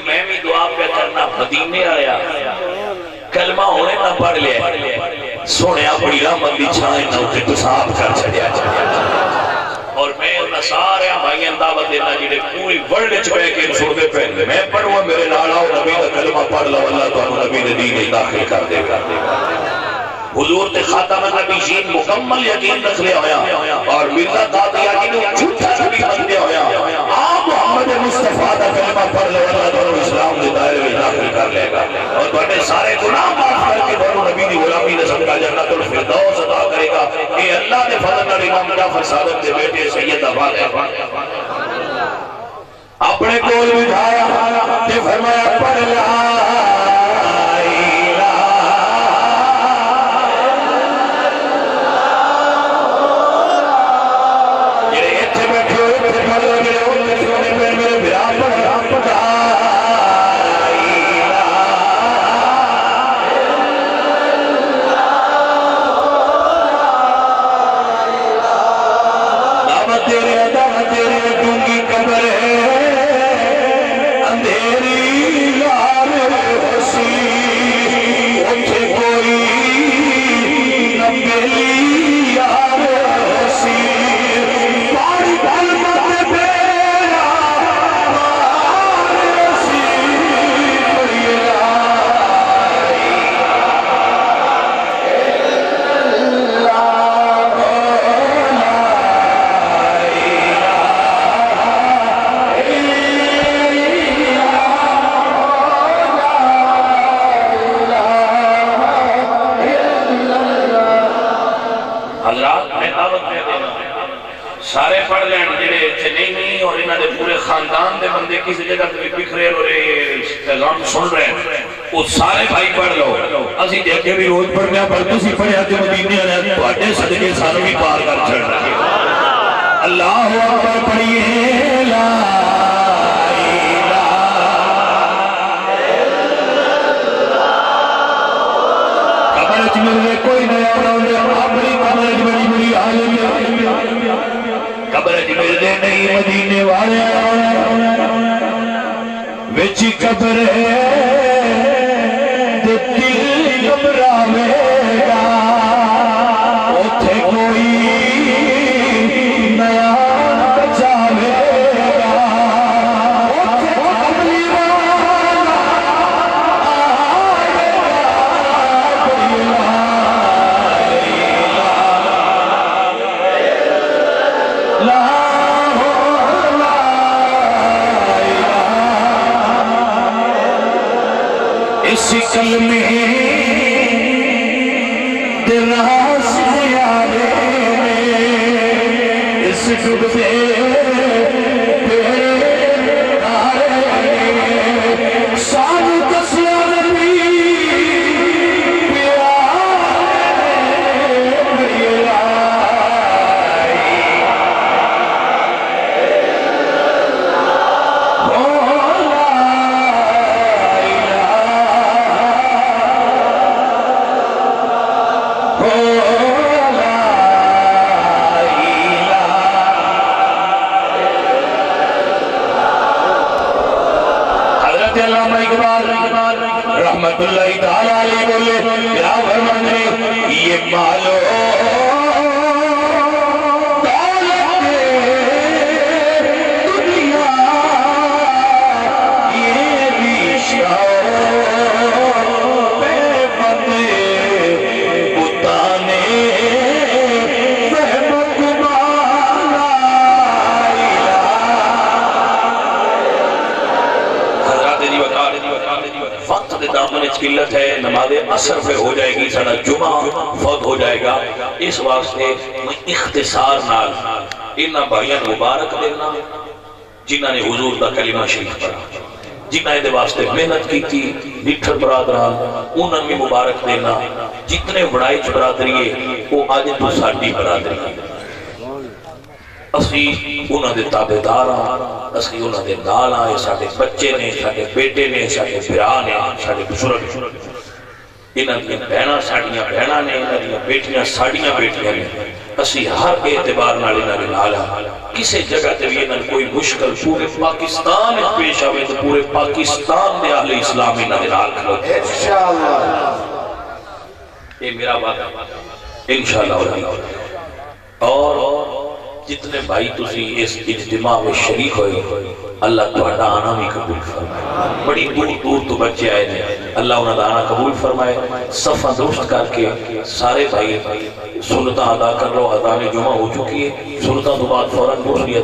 میں بھی دعا پہ کرنا مدینے آیا کلمہ ہونے نہ پڑھ لیا سونے اپنی رحمت دی چھائیں نہ اٹھے تو صاحب کر چڑیا اور میں انہا سارے بھائیاں دعوت دینا جنہیں پوری ورلڈ چپے کے انسوردے پہلے میں پڑھوں میرے نالا و نبی دا کلمہ پڑھ لو اللہ تو انہوں نبی دین داخل کر دے گا حضور تے خاتم النبیین مکمل یقین رکھ لیا ہویا اور مرزا قادیانی نے جھوٹا نبی بن دیا ہویا آپ محمد مصطفیٰ دا کلمہ پڑھ لو اللہ تو انہوں اسلام دے دائرے میں داخل کر لے گا اور بڑے سارے گناہ معاف کر کے بڑھوں نبی دی غلامی نسل کا جنت الفردوس عطا کرے گا کہ اللہ نے فضل امام جعفر صادق دے بیٹے سید آباد اپنے کول بٹھایا تے فرمایا پڑھ لا دعوت حضرات میں دعوت دے دینا سارے پڑھ لین جڑے چنینی اور انہاں دے پورے خاندان دے بندے کسی جگہ تے بکھرے اور پیغام سن رہے ہیں وہ سارے بھائی پڑھ لو اسی دیکھے بھی روز پڑھنے پر تسی پڑھیا تے مدینے والے تواڈے صدقے سانوں بھی پار کر چھڑ رہے اللہ اکبر پڑھیے لا میرے کوئی نیا اپنی قبر بڑی بڑی عالم قبر میرے نہیں مدینے والے وچ قبر دل گھبراوے گا اوتھے کوئی نیا بچاوے گا اوتھے قبری اس کلمے دراز یارے اس ڈوبتے سانو دسیا نبی رحمت اللہ تعالیٰ علیہ بولے کیا فرمانے یہ مالو دولت دنیا یہ رشتہ بے بندے اتانے بہمت مالا حضرات دی وقار وقت دے دامن اچ قلت ہے نماز عصر پہ ہو جائے گی سارا جمعہ فوت ہو جائے گا اس واسطے میں اختصار نال انہاں بھائیاں مبارک دینا جنہاں نے حضور دا کلمہ شریف پڑھا جنہاں دے واسطے محنت کی تھی نٹھر برادران انہاں میں مبارک دینا جتنے وڑائچ برادری ہے وہ آج تو ساڑی برادری ہے اسی انہاں دے تابعدار اسی انہاں دے نال آئے ساڑے بچے نے ساڑے بیٹے نے ساڑے بھرا نے ساڑے بزرگ انہاں دے بہنا ساڑیاں بہنا نے انہاں دے بیٹیاں ساڑیاں بیٹیاں نے اسی ہر اعتبار نال انہاں دے نال کسے جگہ تے بھی انہاں کوئی مشکل پورے پاکستان میں پیش آوے تو پورے پاکستان دے اہل اسلام انہاں دے نال کھڑوتے ہیں انشاءاللہ یہ میرا بات انشاءاللہ اور جتنے بھائی تسی اس اجتماع میں شریک ہوئے اللہ تہاڈا آنا بھی قبول فرمائے بڑی دور دور تو بچے آئے تھے اللہ انہاں دا آنا قبول فرمائے صفحہ درست کر کے سارے بھائی سنتاں ادا کر لو اذان جمعہ ہو چکی ہے سنتاں تو بعد فوراً دوسری